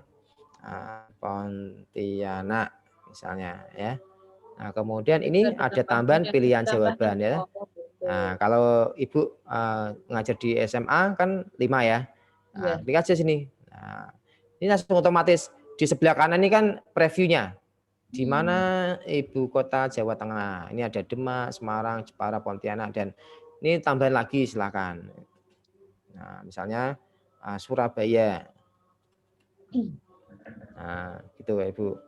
Speaker 2: Pontianak misalnya ya. Nah, kemudian ini ada tambahan pilihan jawaban ya. Nah, kalau Ibu ngajar di SMA kan 5 ya. Nah, klik aja sini. Nah, ini langsung otomatis di sebelah kanan ini kan previewnya. Di mana ibu kota Jawa Tengah. Ini ada Demak, Semarang, Jepara, Pontianak dan ini tambahan lagi silakan. Nah, misalnya Surabaya. Nah, gitu Ibu.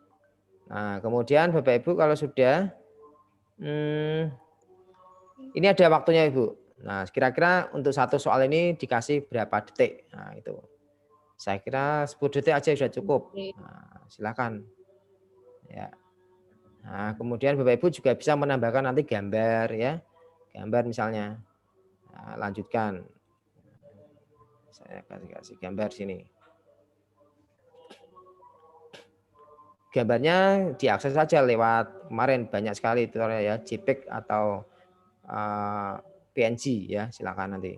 Speaker 2: Nah, kemudian Bapak Ibu kalau sudah ini ada waktunya Ibu. Nah, kira-kira untuk satu soal ini dikasih berapa detik? Nah, itu. Saya kira 10 detik aja sudah cukup. Nah, silakan. Ya. Nah, kemudian Bapak Ibu juga bisa menambahkan nanti gambar ya. Gambar misalnya. Nah, lanjutkan. Saya kasih gambar sini. gambarnya diakses saja lewat kemarin banyak sekali tutorial ya, JPEG atau PNG ya, silakan nanti.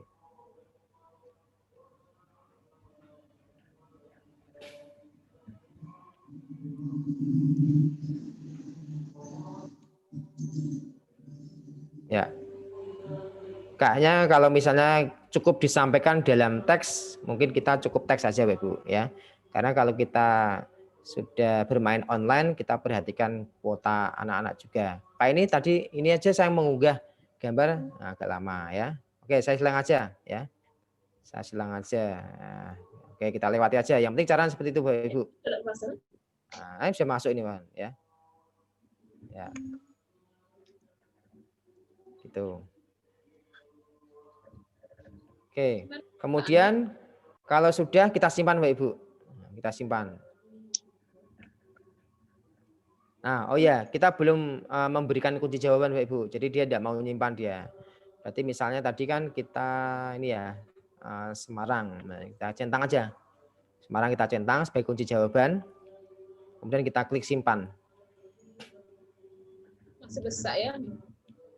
Speaker 2: Ya. Kayaknya kalau misalnya cukup disampaikan dalam teks, mungkin kita cukup teks saja Bapak Ibu ya. Karena kalau kita sudah bermain online, kita perhatikan kuota anak-anak juga. Kayak ini tadi, ini aja saya mengunggah gambar agak lama ya. Oke, saya silang aja ya. Saya silang aja. Nah, oke, kita lewati aja. Yang penting caranya seperti itu Bapak Ibu. Nah, ini bisa masuk ini Bang ya. Ya. Gitu. Oke, kemudian kalau sudah kita simpan Bapak Ibu. Kita simpan. Nah, oh ya, kita belum memberikan kunci jawaban Bapak Ibu. Jadi dia tidak mau menyimpan dia. Berarti misalnya tadi kan kita ini ya Semarang. Nah, kita centang aja. Semarang kita centang sebagai kunci jawaban. Kemudian kita klik simpan.
Speaker 3: Masih besar ya.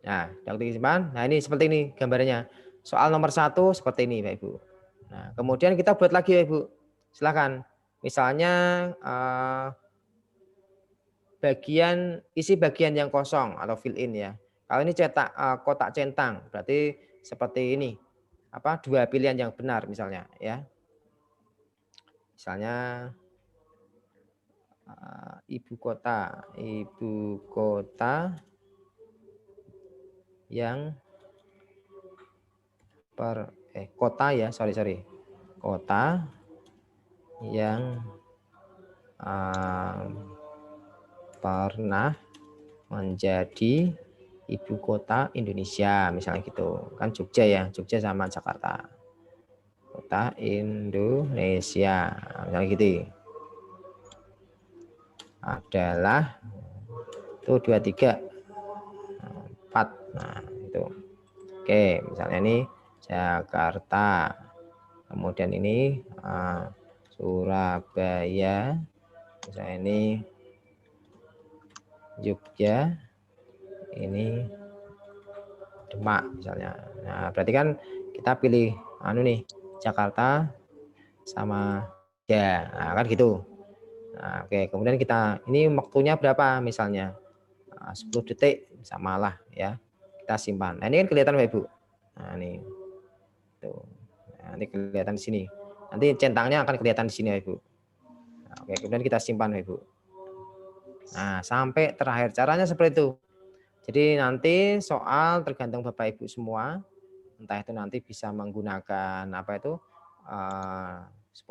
Speaker 2: Nah, kita klik simpan. Nah, ini seperti ini gambarnya. Soal nomor 1 seperti ini Bapak Ibu. Nah, kemudian kita buat lagi Bapak Ibu. Silakan. Misalnya isi bagian yang kosong atau fill in ya. Kalau ini cetak kotak centang, berarti seperti ini. Dua pilihan yang benar misalnya ya. Misalnya ibu kota yang kota ya, sorry. Kota yang pernah menjadi ibu kota Indonesia, misalnya gitu. Kan Jogja ya, Jogja sama Jakarta. Kota Indonesia, misalnya gitu. Adalah itu 2, 3, 4. Nah, itu. Oke, misalnya ini Jakarta. Kemudian ini Surabaya. Misalnya ini Jogja, ini Demak misalnya. Nah, berarti kan kita pilih Jakarta sama ya, nah, kan gitu. Nah, oke, kemudian kita ini waktunya berapa misalnya 10 detik samalah ya. Kita simpan. Nah, ini kan kelihatan Bapak Ibu. Nah, ini tuh. Nah, ini kelihatan di sini. Nanti centangnya akan kelihatan di sini Bapak Ibu. Nah, oke, kemudian kita simpan Bapak Ibu. Nah, sampai terakhir caranya seperti itu. Jadi nanti soal tergantung Bapak Ibu semua. Entah itu nanti bisa menggunakan 10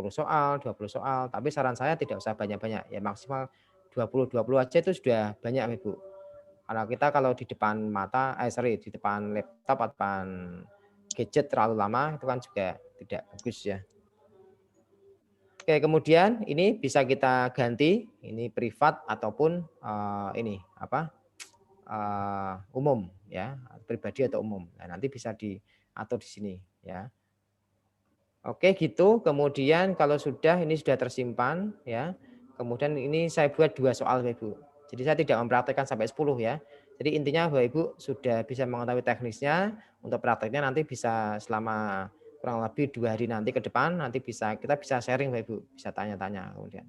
Speaker 2: soal, 20 soal, tapi saran saya tidak usah banyak-banyak, ya maksimal 20 aja itu sudah banyak Ibu. Karena kita kalau di depan di depan laptop atau depan gadget terlalu lama itu kan juga tidak bagus ya. Oke, kemudian ini bisa kita ganti, ini privat ataupun umum ya, pribadi atau umum. Nah, nanti bisa diatur di sini ya. Oke, gitu. Kemudian kalau ini sudah tersimpan ya. Kemudian ini saya buat 2 soal Bapak Ibu. Jadi saya tidak mempraktekkan sampai 10 ya. Jadi intinya Bapak Ibu sudah bisa mengetahui teknisnya. Untuk prakteknya nanti bisa selama kurang lebih 2 hari nanti ke depan, nanti kita bisa sharing Bapak Ibu, bisa tanya-tanya kemudian.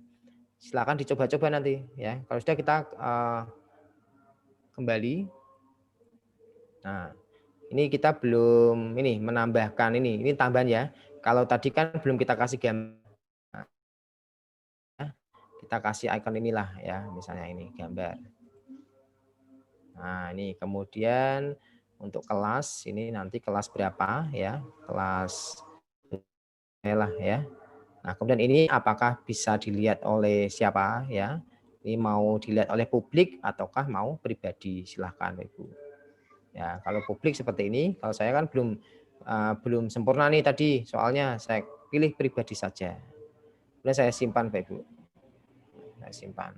Speaker 2: Silakan dicoba-coba nanti ya. Kalau sudah kita kembali. Nah, ini kita belum menambahkan ini tambahan ya. Kalau tadi kan belum kita kasih gambar. Kita kasih icon inilah ya, misalnya ini gambar. Nah, ini kemudian untuk kelas ini nanti kelas berapa ya? Kelas lah ya. Nah, kemudian ini apakah bisa dilihat oleh siapa ya? Ini mau dilihat oleh publik ataukah mau pribadi? Silahkan Ibu. Ya, kalau publik seperti ini, kalau saya kan belum sempurna nih tadi, soalnya saya pilih pribadi saja. Kemudian saya simpan Bapak Ibu. Saya simpan.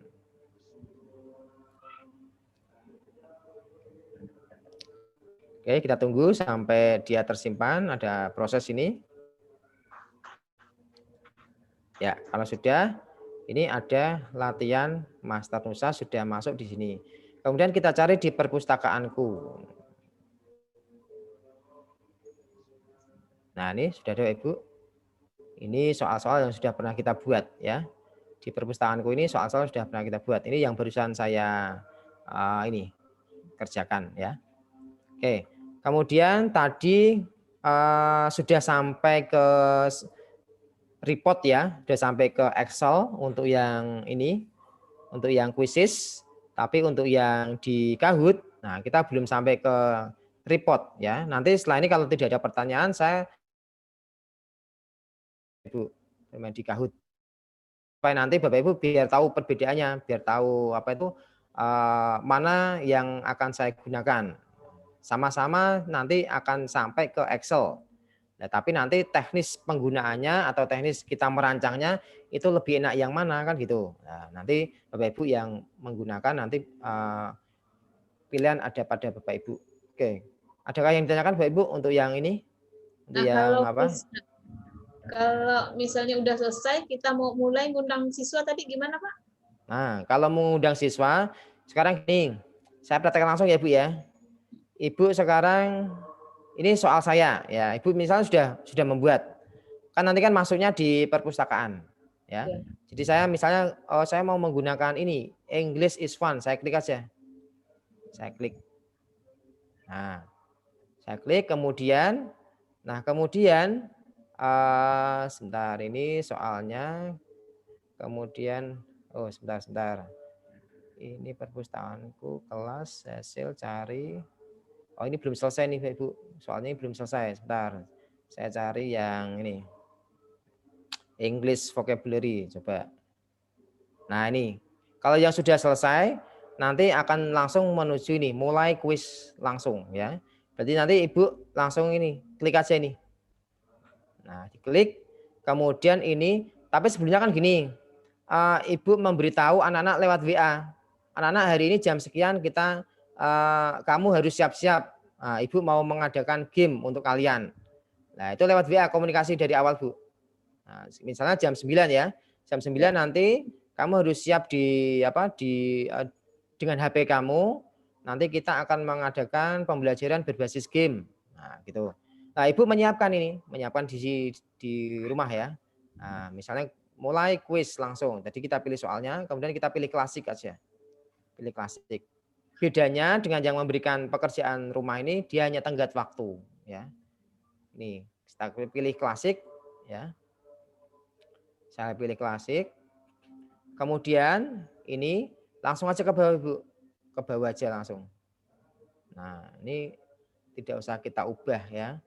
Speaker 2: Oke, kita tunggu sampai dia tersimpan, ada proses ini. Ya, kalau sudah, Ini ada latihan Master Nusa sudah masuk di sini. Kemudian kita cari di perpustakaanku. Nah, ini sudah ada Ibu. Ini soal-soal yang sudah pernah kita buat ya. Di perpustakaanku ini soal-soal sudah pernah kita buat. Ini yang barusan saya ini kerjakan ya. Oke. Kemudian tadi sudah sampai ke report ya, sudah sampai ke Excel untuk yang ini, untuk yang quizzes, tapi untuk yang di Kahoot, nah kita belum sampai ke report ya. Nanti setelah ini kalau tidak ada pertanyaan, saya Ibu di Kahoot. Supaya nanti Bapak Ibu biar tahu perbedaannya, biar tahu apa itu mana yang akan saya gunakan. Sama-sama nanti akan sampai ke Excel. Nah, tapi nanti teknis penggunaannya atau teknis kita merancangnya itu lebih enak yang mana kan gitu. Nah, nanti Bapak Ibu yang menggunakan nanti pilihan ada pada Bapak Ibu. Oke. Adakah yang ditanyakan Bapak Ibu untuk yang ini? Untuk yang apa?
Speaker 3: Kalau misalnya udah selesai, kita mau mulai ngundang siswa tadi gimana Pak?
Speaker 2: Nah, kalau mengundang siswa, sekarang gini, saya praktekkan langsung ya Bu ya. Ibu sekarang ini soal saya ya. Ibu misalnya sudah membuat. Kan nanti kan masuknya di perpustakaan ya. Jadi saya misalnya saya mau menggunakan ini English is fun, saya klik aja. Saya klik. Nah, saya klik kemudian sebentar ini soalnya kemudian sebentar. Ini perpustakaanku kelas hasil cari. Oh, ini belum selesai nih Ibu. Soalnya ini belum selesai. Sebentar. Saya cari yang ini. English vocabulary coba. Nah, ini. Kalau yang sudah selesai nanti akan langsung menuju ini, mulai kuis langsung ya. Berarti nanti Ibu langsung ini, klik aja ini. Nah, diklik. Kemudian ini, tapi sebelumnya kan gini. Ibu memberitahu anak-anak lewat WA. Anak-anak hari ini jam sekian kita kamu harus siap-siap. Ibu mau mengadakan game untuk kalian. Nah, itu lewat WA komunikasi dari awal, Bu. Nah, misalnya jam 9 ya. Jam 9 nanti kamu harus siap dengan HP kamu. Nanti kita akan mengadakan pembelajaran berbasis game. Nah, gitu. Nah, Ibu menyiapkan di rumah ya. Nah, misalnya mulai kuis langsung. Jadi kita pilih soalnya, kemudian kita pilih klasik aja. Pilih klasik. Bedanya dengan yang memberikan pekerjaan rumah ini, dia hanya tenggat waktu ya. Ini kita pilih klasik ya. Saya pilih klasik. Kemudian ini langsung aja ke bawah Ibu. Ke bawah aja langsung. Nah, ini tidak usah kita ubah ya.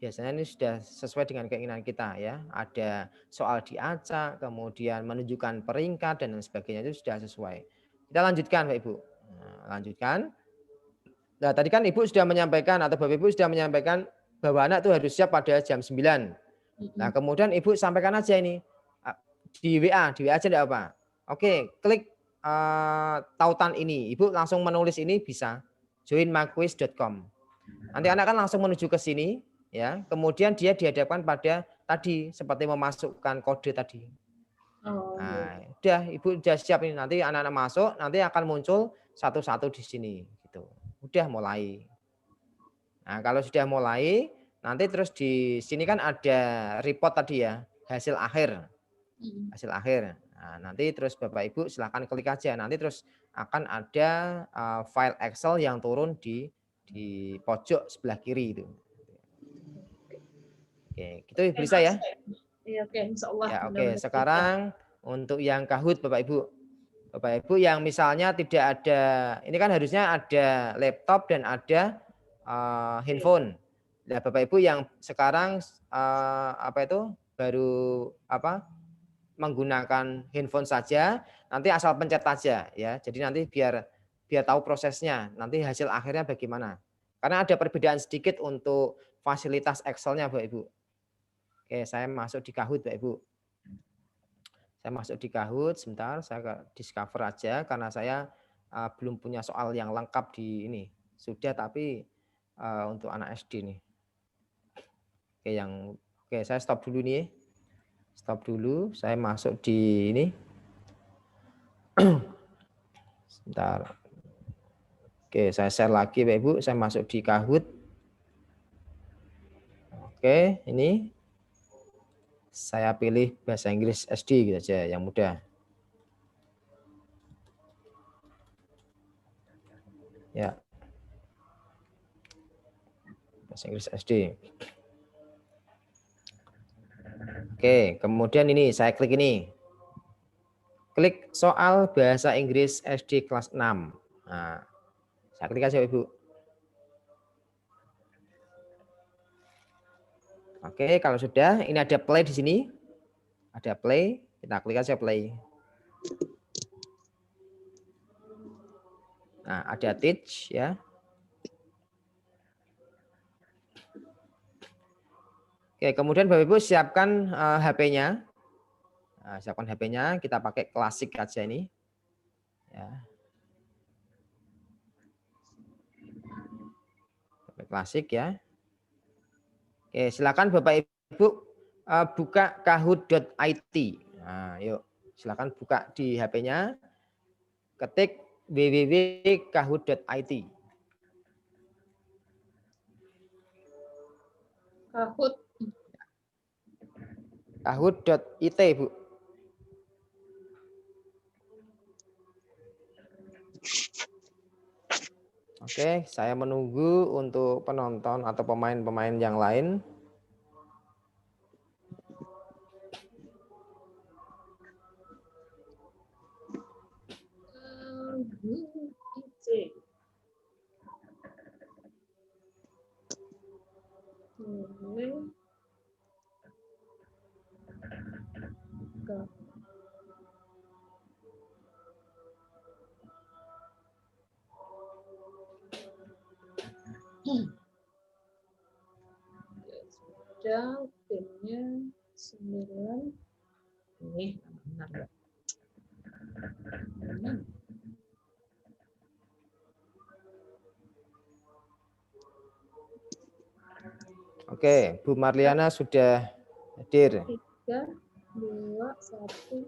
Speaker 2: Biasanya ini sudah sesuai dengan keinginan kita ya. Ada soal diacak, kemudian menunjukkan peringkat dan lain sebagainya itu sudah sesuai. Kita lanjutkan Pak Ibu. Nah, lanjutkan. Nah, tadi kan Ibu sudah menyampaikan atau Bapak Ibu sudah menyampaikan bahwa anak itu harus siap pada jam 9. Nah, kemudian Ibu sampaikan aja ini di WA aja enggak apa. Oke, klik tautan ini. Ibu langsung menulis ini bisa joinmaquiz.com. Nanti anak kan langsung menuju ke sini ya. Kemudian dia dihadapkan pada tadi seperti memasukkan kode tadi. Nah, udah Ibu udah siap ini, nanti anak-anak masuk, nanti akan muncul satu-satu di sini gitu. Udah mulai. Nah, kalau sudah mulai, nanti terus di sini kan ada report tadi ya, hasil akhir. Hasil akhir. Nah, nanti terus Bapak Ibu silahkan klik aja. Nanti terus akan ada file Excel yang turun di pojok sebelah kiri itu. Oke, gitu bisa ya?
Speaker 3: Iya, oke, insyaallah.
Speaker 2: Ya, oke. Sekarang untuk yang Kahoot Bapak Ibu. Bapak Ibu yang misalnya tidak ada, ini kan harusnya ada laptop dan ada handphone. Nah, Bapak Ibu yang sekarang baru menggunakan handphone saja, nanti asal pencet saja ya. Jadi nanti biar tahu prosesnya, nanti hasil akhirnya bagaimana. Karena ada perbedaan sedikit untuk fasilitas Excel-nya Bapak Ibu. Oke, saya masuk di Kahoot Bapak Ibu. Saya masuk di Kahoot, sebentar saya ke discover aja karena saya belum punya soal yang lengkap di ini. Sudah tapi untuk anak SD nih. Oke, saya stop dulu nih. Stop dulu, saya masuk di ini. Sebentar. Oke, saya share lagi Bapak Ibu, saya masuk di Kahoot. Oke, ini saya pilih bahasa Inggris SD gitu aja, yang mudah. Ya. Bahasa Inggris SD. Oke, kemudian ini saya klik ini. Klik soal bahasa Inggris SD kelas 6. Nah, saya klik aja Ibu. Oke, kalau sudah, ini ada play di sini. Ada play, kita klik aja play. Nah, ada teach ya. Oke, kemudian Bapak Ibu siapkan HP-nya. Nah, siapkan HP-nya, kita pakai klasik aja ini. Ya. HP klasik ya. Oke, silakan Bapak Ibu buka kahoot.it. Nah, yuk, silakan buka di HP-nya. Ketik www.kahoot.it.
Speaker 3: Kahoot.
Speaker 2: Kahoot.it, Bu. Oke, saya menunggu untuk penonton atau pemain-pemain yang lain.
Speaker 3: Sudah, pinnya 9. Ini benar.
Speaker 2: Oke, Bu Marliana sudah hadir.
Speaker 3: 3, 2, 1,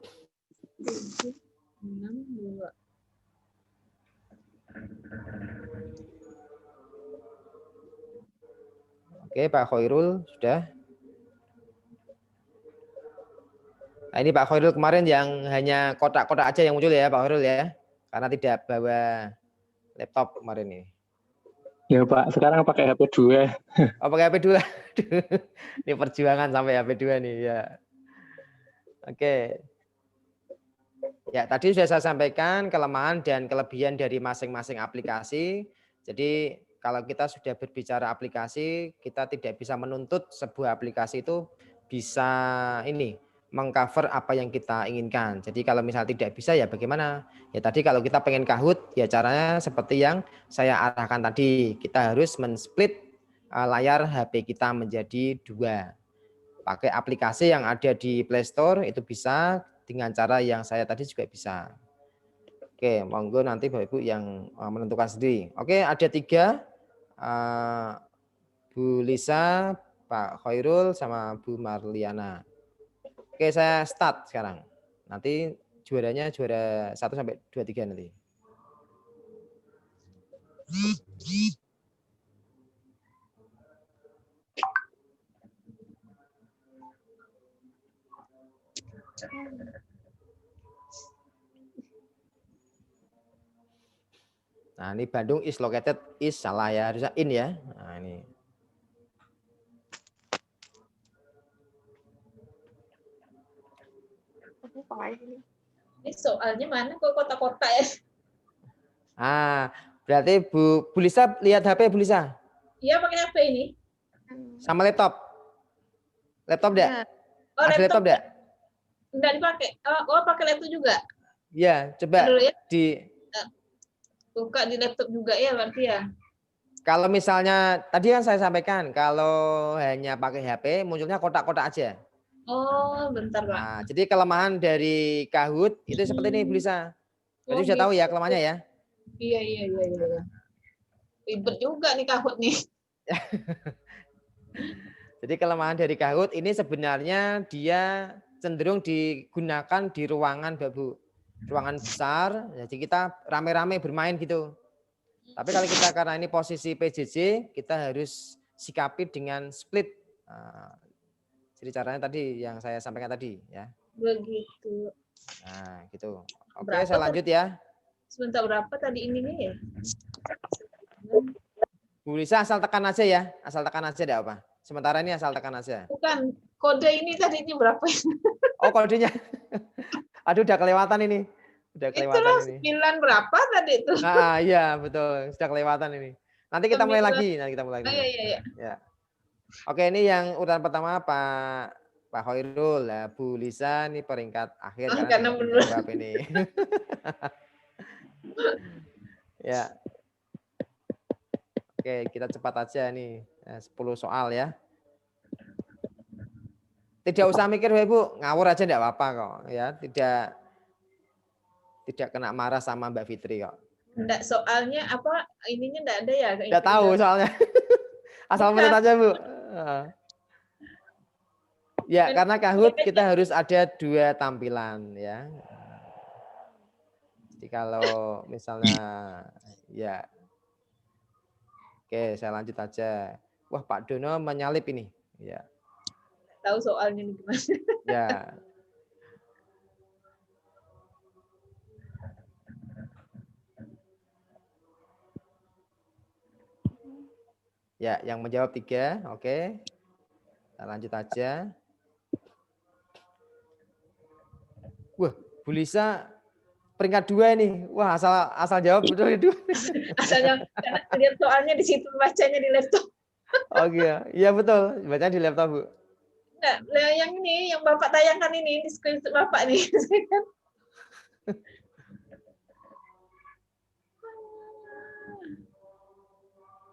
Speaker 3: 7, 6, 2.
Speaker 2: Oke, Pak Khairul sudah. Nah, ini Pak Khairul kemarin yang hanya kotak-kotak aja yang muncul ya Pak Khairul ya. Karena tidak bawa laptop kemarin ini.
Speaker 5: Ya Pak, sekarang pakai HP 2.
Speaker 2: Oh, pakai HP 2. Ini perjuangan sampai HP 2 nih ya. Oke. Ya, tadi sudah saya sampaikan kelemahan dan kelebihan dari masing-masing aplikasi. Jadi kalau kita sudah berbicara aplikasi, kita tidak bisa menuntut sebuah aplikasi itu bisa ini mengcover apa yang kita inginkan. Jadi kalau misal tidak bisa ya bagaimana? Ya tadi kalau kita pengen Kahoot ya caranya seperti yang saya arahkan tadi. Kita harus men-split layar HP kita menjadi 2. Pakai aplikasi yang ada di Play Store itu bisa, dengan cara yang saya tadi juga bisa. Oke, monggo nanti Bapak Ibu yang menentukan sendiri. Oke, ada 3. Bu Lisa, Pak Khairul, sama Bu Marliana. Oke, saya start sekarang. Nanti juaranya juara 1 sampai 2, 3 nanti. Nah, ini Bandung is located is salah ya, harusnya in ya. Nah, ini.
Speaker 3: Ini soalnya mana kok kotak-kotak ya?
Speaker 2: Berarti Bu Lisa lihat HP Bu Lisa?
Speaker 3: Iya, pakai HP ini.
Speaker 2: Sama laptop? Laptop enggak?
Speaker 3: Oh,
Speaker 2: Ada laptop enggak?
Speaker 3: Enggak dipakai. Oh, pakai laptop juga.
Speaker 2: Iya, coba
Speaker 3: dulu ya.
Speaker 2: buka
Speaker 3: di laptop juga ya berarti ya.
Speaker 2: Kalau misalnya tadi kan saya sampaikan kalau hanya pakai HP munculnya kotak-kotak aja.
Speaker 3: Oh, bentar Pak.
Speaker 2: Nah, jadi kelemahan dari Kahoot itu seperti ini Bu Lisa. Berarti sudah tahu ya kelemahannya ya?
Speaker 3: Iya. Ribet juga nih Kahoot nih.
Speaker 2: Jadi kelemahan dari Kahoot ini sebenarnya dia cenderung digunakan di ruangan Bapak Bu. ruangan besar, jadi kita rame-rame bermain gitu. Tapi kalau kita karena ini posisi PJJ, kita harus sikapi dengan split. Jadi caranya tadi yang saya sampaikan tadi ya.
Speaker 3: Begitu.
Speaker 2: Nah, gitu. Oke,
Speaker 3: Berapa
Speaker 2: saya lanjut ya.
Speaker 3: Sebentar berapa tadi ininya ya?
Speaker 2: Bu Lisa asal tekan aja ya. Asal tekan aja enggak apa. Sementara ini asal tekan aja.
Speaker 3: Bukan, kode ini tadi ini berapa?
Speaker 2: Oh, kodenya. Aduh, udah kelewatan ini. Udah kelewatan
Speaker 3: Itulah
Speaker 2: ini.
Speaker 3: 9 berapa tadi itu?
Speaker 2: Nah, iya betul. Sudah kelewatan ini. Nanti kita mulai
Speaker 3: 9.
Speaker 2: lagi. Nanti kita mulai
Speaker 3: Oh,
Speaker 2: lagi.
Speaker 3: iya.
Speaker 2: Ya. Oke, ini yang urutan pertama Pak Khairul. Nah, Bu Lisa ini peringkat akhir
Speaker 3: Karena
Speaker 2: tidak
Speaker 3: benar.
Speaker 2: menjawab ini. Ya. Oke, kita cepat aja nih. 10 soal ya. Tidak usah mikir, Ibu, ngawur aja enggak apa-apa kok ya. Tidak kena marah sama Mbak Fitri kok.
Speaker 3: Enggak, soalnya apa ininya enggak ada ya?
Speaker 2: Enggak tahu soalnya. Asal menurut aja, Bu. Ya, karena Kahoot kita harus ada 2 tampilan ya. Jadi kalau misalnya ya. Oke, saya lanjut aja. Wah, Pak Dono menyalip ini. Ya.
Speaker 3: Tahu soalnya nih gimana.
Speaker 2: Ya. Ya, yang menjawab 3. Oke. Kita lanjut aja. Wah, Bu Lisa peringkat 2 nih. Wah, asal jawab betul itu.
Speaker 3: Asalnya karena lihat soalnya di situ bacanya di laptop.
Speaker 2: Oh iya, iya betul. Bacanya di laptop, Bu.
Speaker 3: Enggak, yang ini yang Bapak tayangkan ini di screen Bapak nih.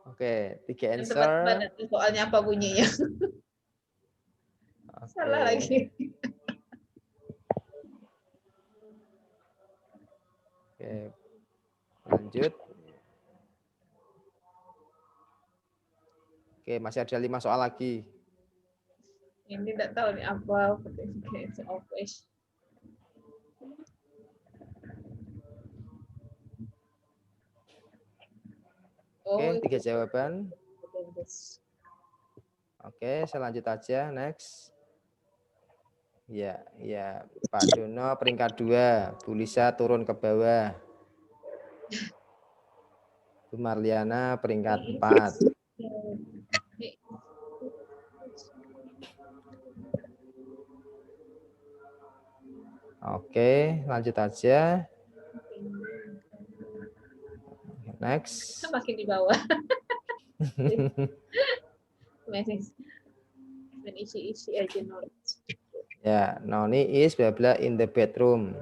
Speaker 2: Oke, 3
Speaker 3: Yang tebak
Speaker 2: answer.
Speaker 3: soalnya apa bunyinya.
Speaker 2: Oke.
Speaker 3: Salah lagi.
Speaker 2: Oke. Lanjut. Oke, masih ada 5 soal lagi.
Speaker 3: Ini enggak tahu nih apa.
Speaker 2: Oke, 3 jawaban. Oke, saya lanjut aja. Next. Ya, Pak Dono peringkat 2. Bu Lisa turun ke bawah. Bu Marliana peringkat 4. Oke, lanjut aja. Next.
Speaker 3: Makin di bawah. Isi aja knowledge.
Speaker 2: Ya, Noni is bla bla in the bedroom.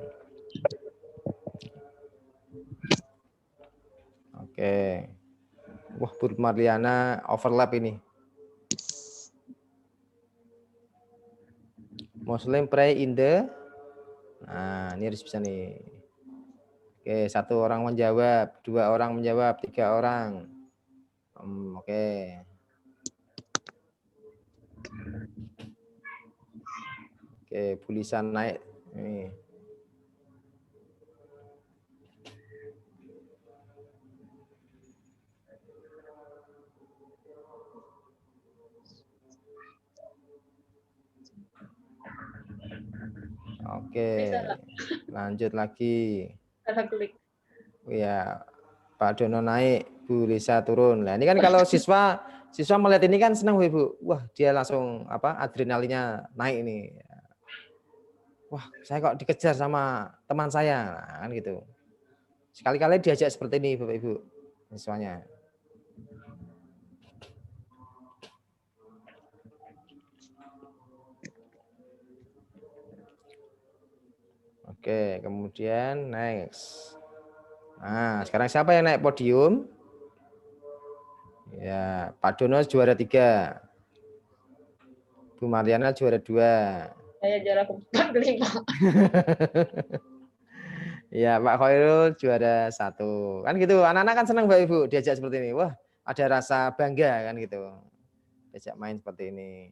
Speaker 2: Oke. Wah, Bu Marliana overlap ini. Muslim pray in the. Nah, ini harus bisa nih. Oke, 1 orang menjawab, 2 orang menjawab, 3 orang. Oke. Oke, Bu Lisa naik. Nih. Oke, lanjut lagi.
Speaker 3: Salah klik.
Speaker 2: Ya, Pak Dono naik, Bu Lisa turun. Nah, ini kan kalau siswa melihat ini kan senang, Bu. Wah, dia langsung adrenalinnya naik ini. Wah, saya kok dikejar sama teman saya, nah, kan gitu. Sekali-kali diajak seperti ini, Bapak Ibu, siswanya. Oke, kemudian next. Nah, sekarang siapa yang naik podium? Ya, Pak Dono juara 3. Bu Mariana juara 2.
Speaker 3: Saya juara 4, 5.
Speaker 2: Ya, Pak Khairul juara 1. Kan gitu, anak-anak kan senang Bapak Ibu diajak seperti ini. Wah, ada rasa bangga kan gitu. Diajak main seperti ini.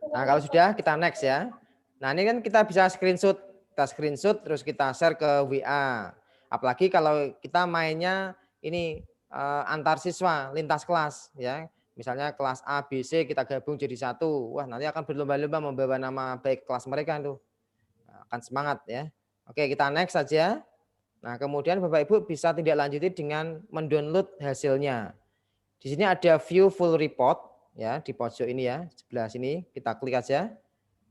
Speaker 2: Nah, kalau sudah kita next ya. Nah, ini kan kita bisa screenshot. Kita screenshot terus kita share ke WA. Apalagi kalau kita mainnya ini antar siswa lintas kelas ya. Misalnya kelas A, B, C kita gabung jadi satu. Wah, nanti akan berlomba-lomba membawa nama baik kelas mereka tuh. Nah, akan semangat ya. Oke, kita next saja. Nah, kemudian Bapak Ibu bisa tindak lanjuti dengan mendownload hasilnya. Di sini ada view full report ya di pojok ini ya, sebelah sini kita klik aja.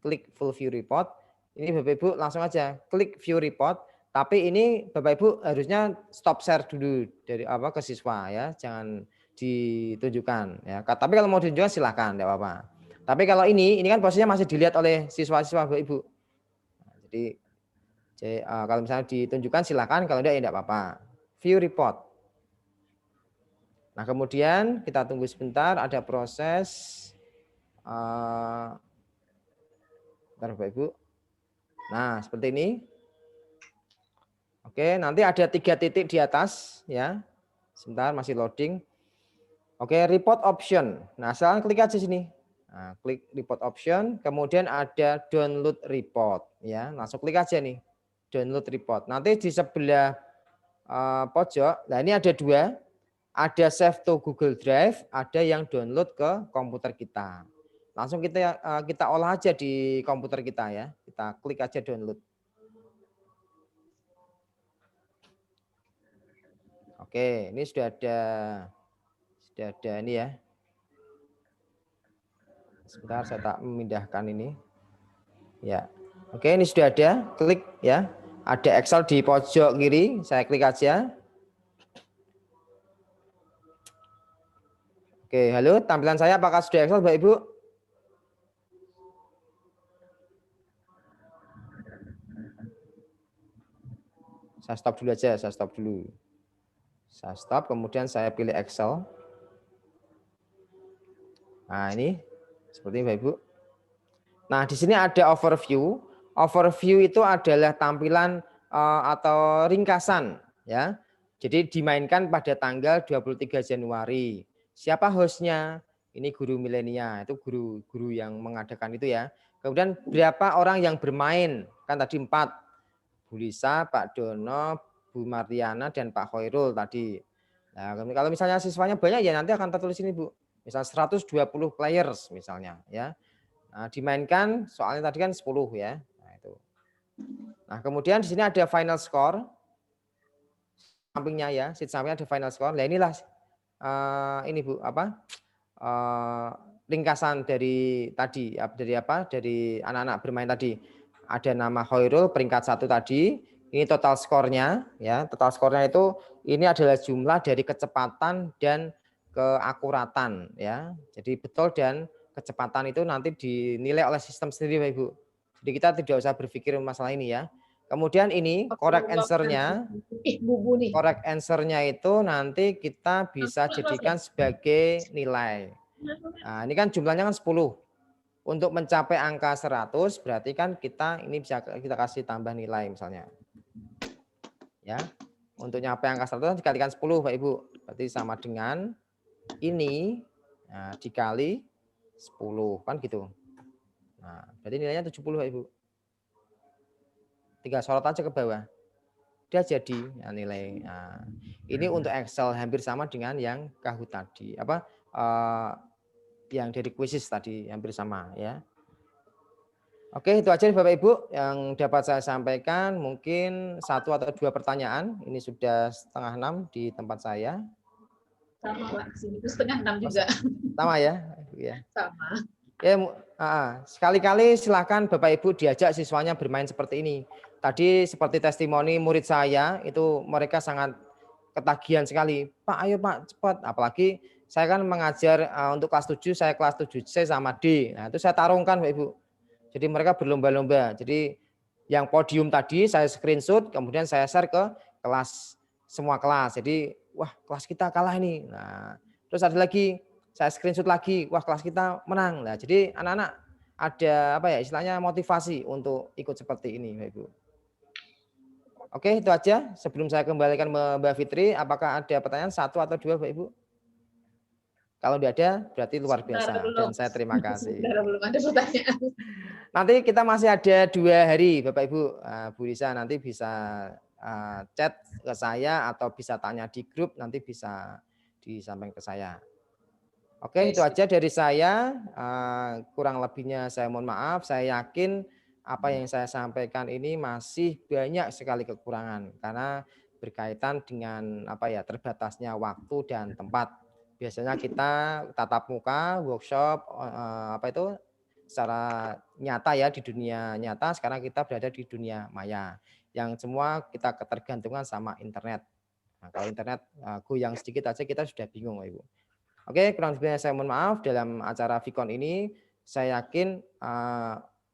Speaker 2: Klik full view report. Ini Bapak Ibu langsung aja klik view report. Tapi ini Bapak Ibu harusnya stop share dulu dari ke siswa ya, jangan ditunjukkan ya. Tapi kalau mau ditunjukkan silahkan, tidak apa-apa. Tapi kalau ini kan posisinya masih dilihat oleh siswa-siswa Bapak Ibu. Nah, jadi kalau misalnya ditunjukkan silahkan, kalau tidak ya tidak apa-apa. View report. Nah kemudian kita tunggu sebentar, ada proses. Bentar Bapak Ibu. Nah seperti ini. Oke, nanti ada 3 titik di atas ya. Sebentar masih loading. Oke, report option. Nah, silahkan klik aja sini. Nah, klik report option, kemudian ada download report ya. Langsung klik aja nih. Download report. Nanti di sebelah pojok, nah ini ada 2. Ada save to Google Drive, ada yang download ke komputer kita. Langsung kita olah aja di komputer kita ya. Kita klik aja download. Oke, ini sudah ada ini ya. Sebentar saya tak memindahkan ini. Ya. Oke, ini sudah ada. Klik ya. Ada Excel di pojok kiri, saya klik aja. Oke, halo, tampilan saya apakah sudah Excel Bapak Ibu? Saya stop dulu aja, saya stop dulu. Saya stop, kemudian saya pilih Excel. Nah, ini seperti ini Bapak Ibu. Nah, di sini ada overview. Overview itu adalah tampilan atau ringkasan ya. Jadi dimainkan pada tanggal 23 Januari. Siapa hostnya? Ini guru milenia, itu guru yang mengadakan itu ya. Kemudian berapa orang yang bermain? Kan tadi 4. Bu Lisa, Pak Dono, Bu Marliana, dan Pak Khairul tadi. Nah, kalau misalnya siswanya banyak ya nanti akan tertulis ini Bu. Misal 120 players misalnya ya. Nah, dimainkan soalnya tadi kan 10 ya. Nah, itu. Nah, kemudian di sini ada final score. Sampingnya ya, sheet sampingnya ada final score. Nah, inilah ini Bu, ringkasan dari tadi dari anak-anak bermain tadi. Ada nama Khairul peringkat 1 tadi. Ini total skornya ya. Total skornya itu ini adalah jumlah dari kecepatan dan keakuratan ya. Jadi betul dan kecepatan itu nanti dinilai oleh sistem sendiri Bapak Ibu. Jadi kita tidak usah berpikir masalah ini ya. Kemudian ini correct answer-nya. Correct answer-nya itu nanti kita bisa jadikan sebagai nilai. Nah, ini kan jumlahnya kan 10. Untuk mencapai angka 100 berarti kan kita ini bisa kita kasih tambah nilai misalnya. Ya. Untuk nyampe angka 100 dikalikan 10 Pak Ibu. Berarti sama dengan ini dikali 10 kan gitu. Nah, berarti nilainya 70 Pak Ibu. Tinggal sorot aja ke bawah. Udah jadi nilai. Nah, ini untuk Excel hampir sama dengan yang Kahoot tadi. Yang dari quizzes tadi hampir sama ya. Oke, itu aja Bapak Ibu yang dapat saya sampaikan. Mungkin 1 atau 2 pertanyaan. Ini sudah 5:30 di tempat saya.
Speaker 3: Sama Pak, sini itu 5:30 juga.
Speaker 2: Sama ya? Ya.
Speaker 3: Sama.
Speaker 2: Ya, sekali-kali silakan Bapak Ibu diajak siswanya bermain seperti ini. Tadi seperti testimoni murid saya itu mereka sangat ketagihan sekali. Pak, ayo Pak, cepat. Apalagi saya kan mengajar untuk kelas 7, saya kelas 7C sama D. Nah, itu saya tarungkan Bapak Ibu. Jadi mereka berlomba-lomba. Jadi yang podium tadi saya screenshot, kemudian saya share ke kelas, semua kelas. Jadi, wah kelas kita kalah ini. Nah, terus ada lagi, saya screenshot lagi, wah kelas kita menang. Nah, jadi anak-anak ada istilahnya motivasi untuk ikut seperti ini, Bapak Ibu. Oke, itu aja. Sebelum saya kembalikan Mbak Fitri, apakah ada pertanyaan 1 atau 2, Bapak Ibu? Kalau tidak ada, berarti luar biasa. Dan saya terima kasih.
Speaker 3: Belum ada pertanyaan.
Speaker 2: Nanti kita masih ada 2 hari, Bapak Ibu. Bu Lisa nanti bisa chat ke saya atau bisa tanya di grup, nanti bisa disampaikan ke saya. Oke, itu aja dari saya. Kurang lebihnya saya mohon maaf. Saya yakin apa yang saya sampaikan ini masih banyak sekali kekurangan karena berkaitan dengan terbatasnya waktu dan tempat. Biasanya kita tatap muka, workshop secara nyata ya di dunia nyata. Sekarang kita berada di dunia maya yang semua kita ketergantungan sama internet. Nah, kalau internet goyang sedikit aja kita sudah bingung, Ibu. Oke, kurang lebihnya saya mohon maaf. Dalam acara Vicon ini saya yakin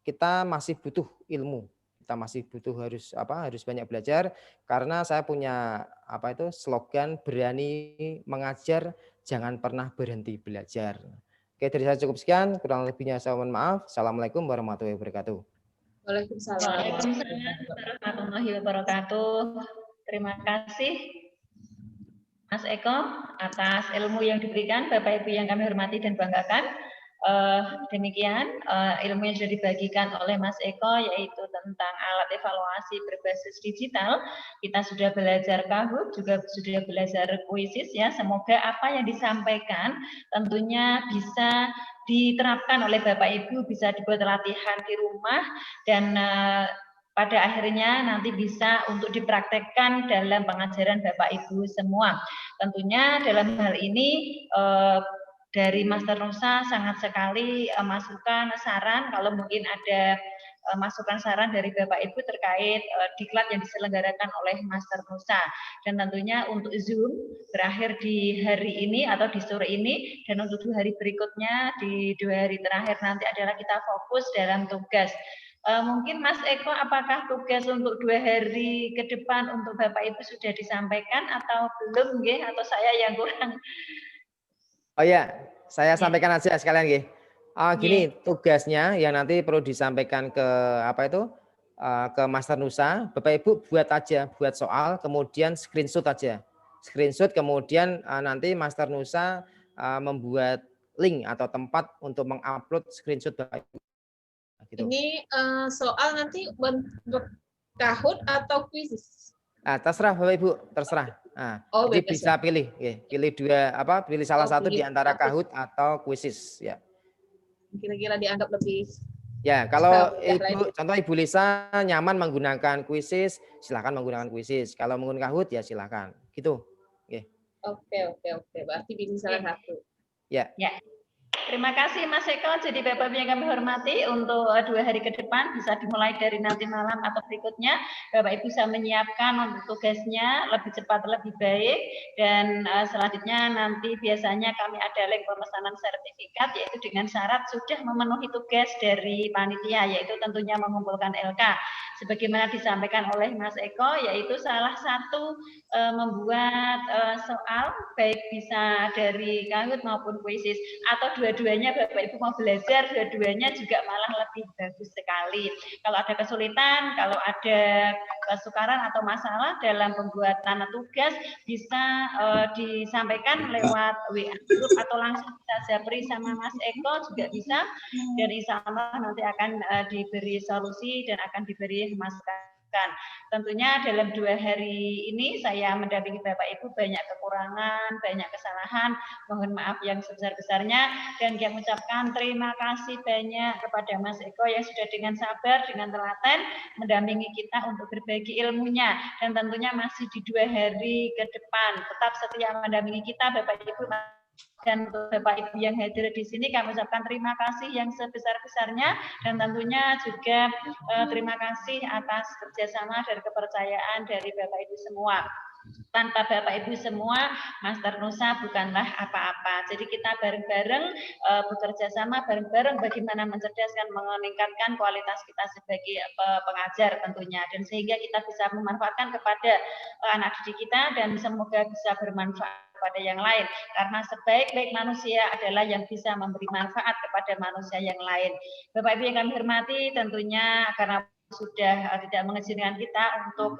Speaker 2: kita masih butuh ilmu. Kita masih butuh harus banyak belajar karena saya punya slogan berani mengajar, jangan pernah berhenti belajar. Oke, dari saya cukup sekian, kurang lebihnya saya mohon maaf. Assalamualaikum warahmatullahi wabarakatuh.
Speaker 3: Waalaikumsalam.
Speaker 1: Waalaikumsalam warahmatullahi wabarakatuh. Terima kasih Mas Eko atas ilmu yang diberikan, Bapak Ibu yang kami hormati dan banggakan. Demikian ilmu yang sudah dibagikan oleh Mas Eko, yaitu tentang alat evaluasi berbasis digital. Kita sudah belajar Kahoot, juga sudah belajar Quizzes ya. Semoga apa yang disampaikan tentunya bisa diterapkan oleh Bapak Ibu, bisa dibuat latihan di rumah, dan pada akhirnya nanti bisa untuk dipraktekkan dalam pengajaran Bapak Ibu semua. Tentunya dalam hal ini dari Master Nusa sangat sekali masukan, saran, kalau mungkin ada masukan saran dari Bapak Ibu terkait diklat yang diselenggarakan oleh Master Nusa. Dan tentunya untuk Zoom berakhir di hari ini atau di sore ini, dan untuk 2 hari berikutnya, di 2 hari terakhir nanti adalah kita fokus dalam tugas. Mungkin Mas Eko, apakah tugas untuk 2 hari ke depan untuk Bapak Ibu sudah disampaikan atau belum, nggih? Atau saya yang kurang?
Speaker 2: Oh ya, saya sampaikan aja sekalian, nggih. Gini, tugasnya yang nanti perlu disampaikan ke ke Master Nusa, Bapak Ibu buat soal, kemudian screenshot aja. Screenshot, kemudian nanti Master Nusa membuat link atau tempat untuk mengupload screenshot Bapak Ibu. Gitu.
Speaker 3: Ini soal nanti bentuk Kahoot atau quizzes?
Speaker 2: Terserah Bapak Ibu, terserah. Jadi bisa pilih, pilih pilih salah satu di antara Kahoot atau Quizzes, ya.
Speaker 3: Kira-kira dianggap lebih.
Speaker 2: Ya, kalau contoh Ibu Lisa nyaman menggunakan Quizzes, silakan menggunakan Quizzes. Kalau menggunakan Kahoot ya silakan. Gitu.
Speaker 3: Oke. Berarti pilih salah satu.
Speaker 2: Ya.
Speaker 1: Terima kasih Mas Eko. Jadi Bapak Ibu yang kami hormati, untuk 2 hari ke depan bisa dimulai dari nanti malam atau berikutnya, Bapak Ibu bisa menyiapkan untuk tugasnya lebih cepat lebih baik, dan selanjutnya nanti biasanya kami ada link pemesanan sertifikat, yaitu dengan syarat sudah memenuhi tugas dari panitia, yaitu tentunya mengumpulkan LK sebagaimana disampaikan oleh Mas Eko, yaitu salah satu membuat soal baik bisa dari Kahoot maupun Quizzes, atau dua-duanya Bapak Ibu mau belajar, dua-duanya juga malah lebih bagus sekali. Kalau ada kesulitan, kalau ada kesukaran atau masalah dalam pembuatan tugas, bisa disampaikan lewat WA group atau langsung bisa japri sama Mas Eko juga bisa, dan insya Allah nanti akan diberi solusi dan akan diberi masukan. Tentunya dalam 2 hari ini saya mendampingi Bapak Ibu banyak kekurangan, banyak kesalahan, mohon maaf yang sebesar-besarnya, dan kami mengucapkan terima kasih banyak kepada Mas Eko yang sudah dengan sabar, dengan telaten mendampingi kita untuk berbagi ilmunya, dan tentunya masih di 2 hari ke depan tetap setia mendampingi kita Bapak Ibu. Dan untuk Bapak Ibu yang hadir di sini kami ucapkan terima kasih yang sebesar-besarnya, dan tentunya juga terima kasih atas kerjasama dan kepercayaan dari Bapak Ibu semua. Tanpa Bapak Ibu semua, Master Nusa bukanlah apa-apa. Jadi kita bareng-bareng bekerja sama, bareng-bareng bagaimana mencerdaskan, meningkatkan kualitas kita sebagai pengajar tentunya, dan sehingga kita bisa memanfaatkan kepada anak didik kita, dan semoga bisa bermanfaat kepada yang lain, karena sebaik-baik manusia adalah yang bisa memberi manfaat kepada manusia yang lain. Bapak Ibu yang kami hormati, tentunya karena sudah tidak mengizinkan kita untuk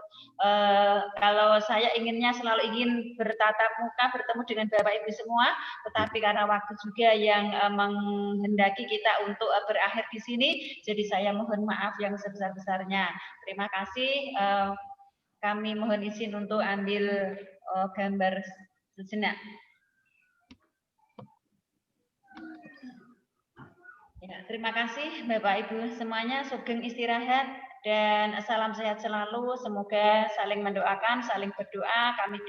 Speaker 1: kalau saya inginnya selalu ingin bertatap muka bertemu dengan Bapak Ibu semua, tetapi karena waktu juga yang menghendaki kita untuk berakhir di sini, jadi saya mohon maaf yang sebesar-besarnya. Terima kasih. Kami mohon izin untuk ambil gambar sejenak. Ya, terima kasih Bapak Ibu semuanya, sugeng istirahat dan salam sehat selalu. Semoga saling mendoakan, saling berdoa. Kami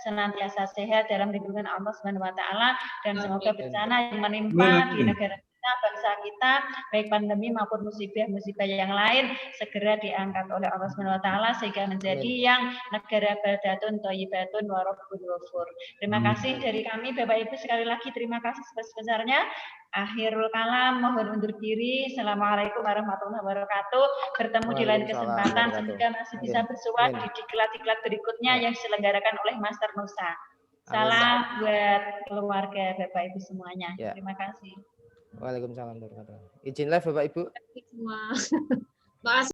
Speaker 1: senantiasa sehat dalam lindungan Allah Subhanahu wa taala dan semoga bencana yang menimpa di negara kita, bangsa kita, baik pandemi maupun musibah-musibah yang lain segera diangkat oleh Allah Subhanahu wa taala sehingga menjadi yang negara baldatun thayyibatun wa rabbun ghafur. Terima kasih dari kami Bapak Ibu, sekali lagi terima kasih sebesar-besarnya. Akhirul kalam, mohon undur diri. Assalamualaikum warahmatullahi wabarakatuh. Bertemu di lain kesempatan. Semoga masih bisa bersuara di diklat-diklat berikutnya yang diselenggarakan oleh Master Nusa. Salam buat keluarga Bapak Ibu semuanya.
Speaker 2: Ya.
Speaker 1: Terima kasih.
Speaker 2: Waalaikumsalam warahmatullahi wabarakatuh. Izin live Bapak Ibu.
Speaker 3: Semua. Makasih.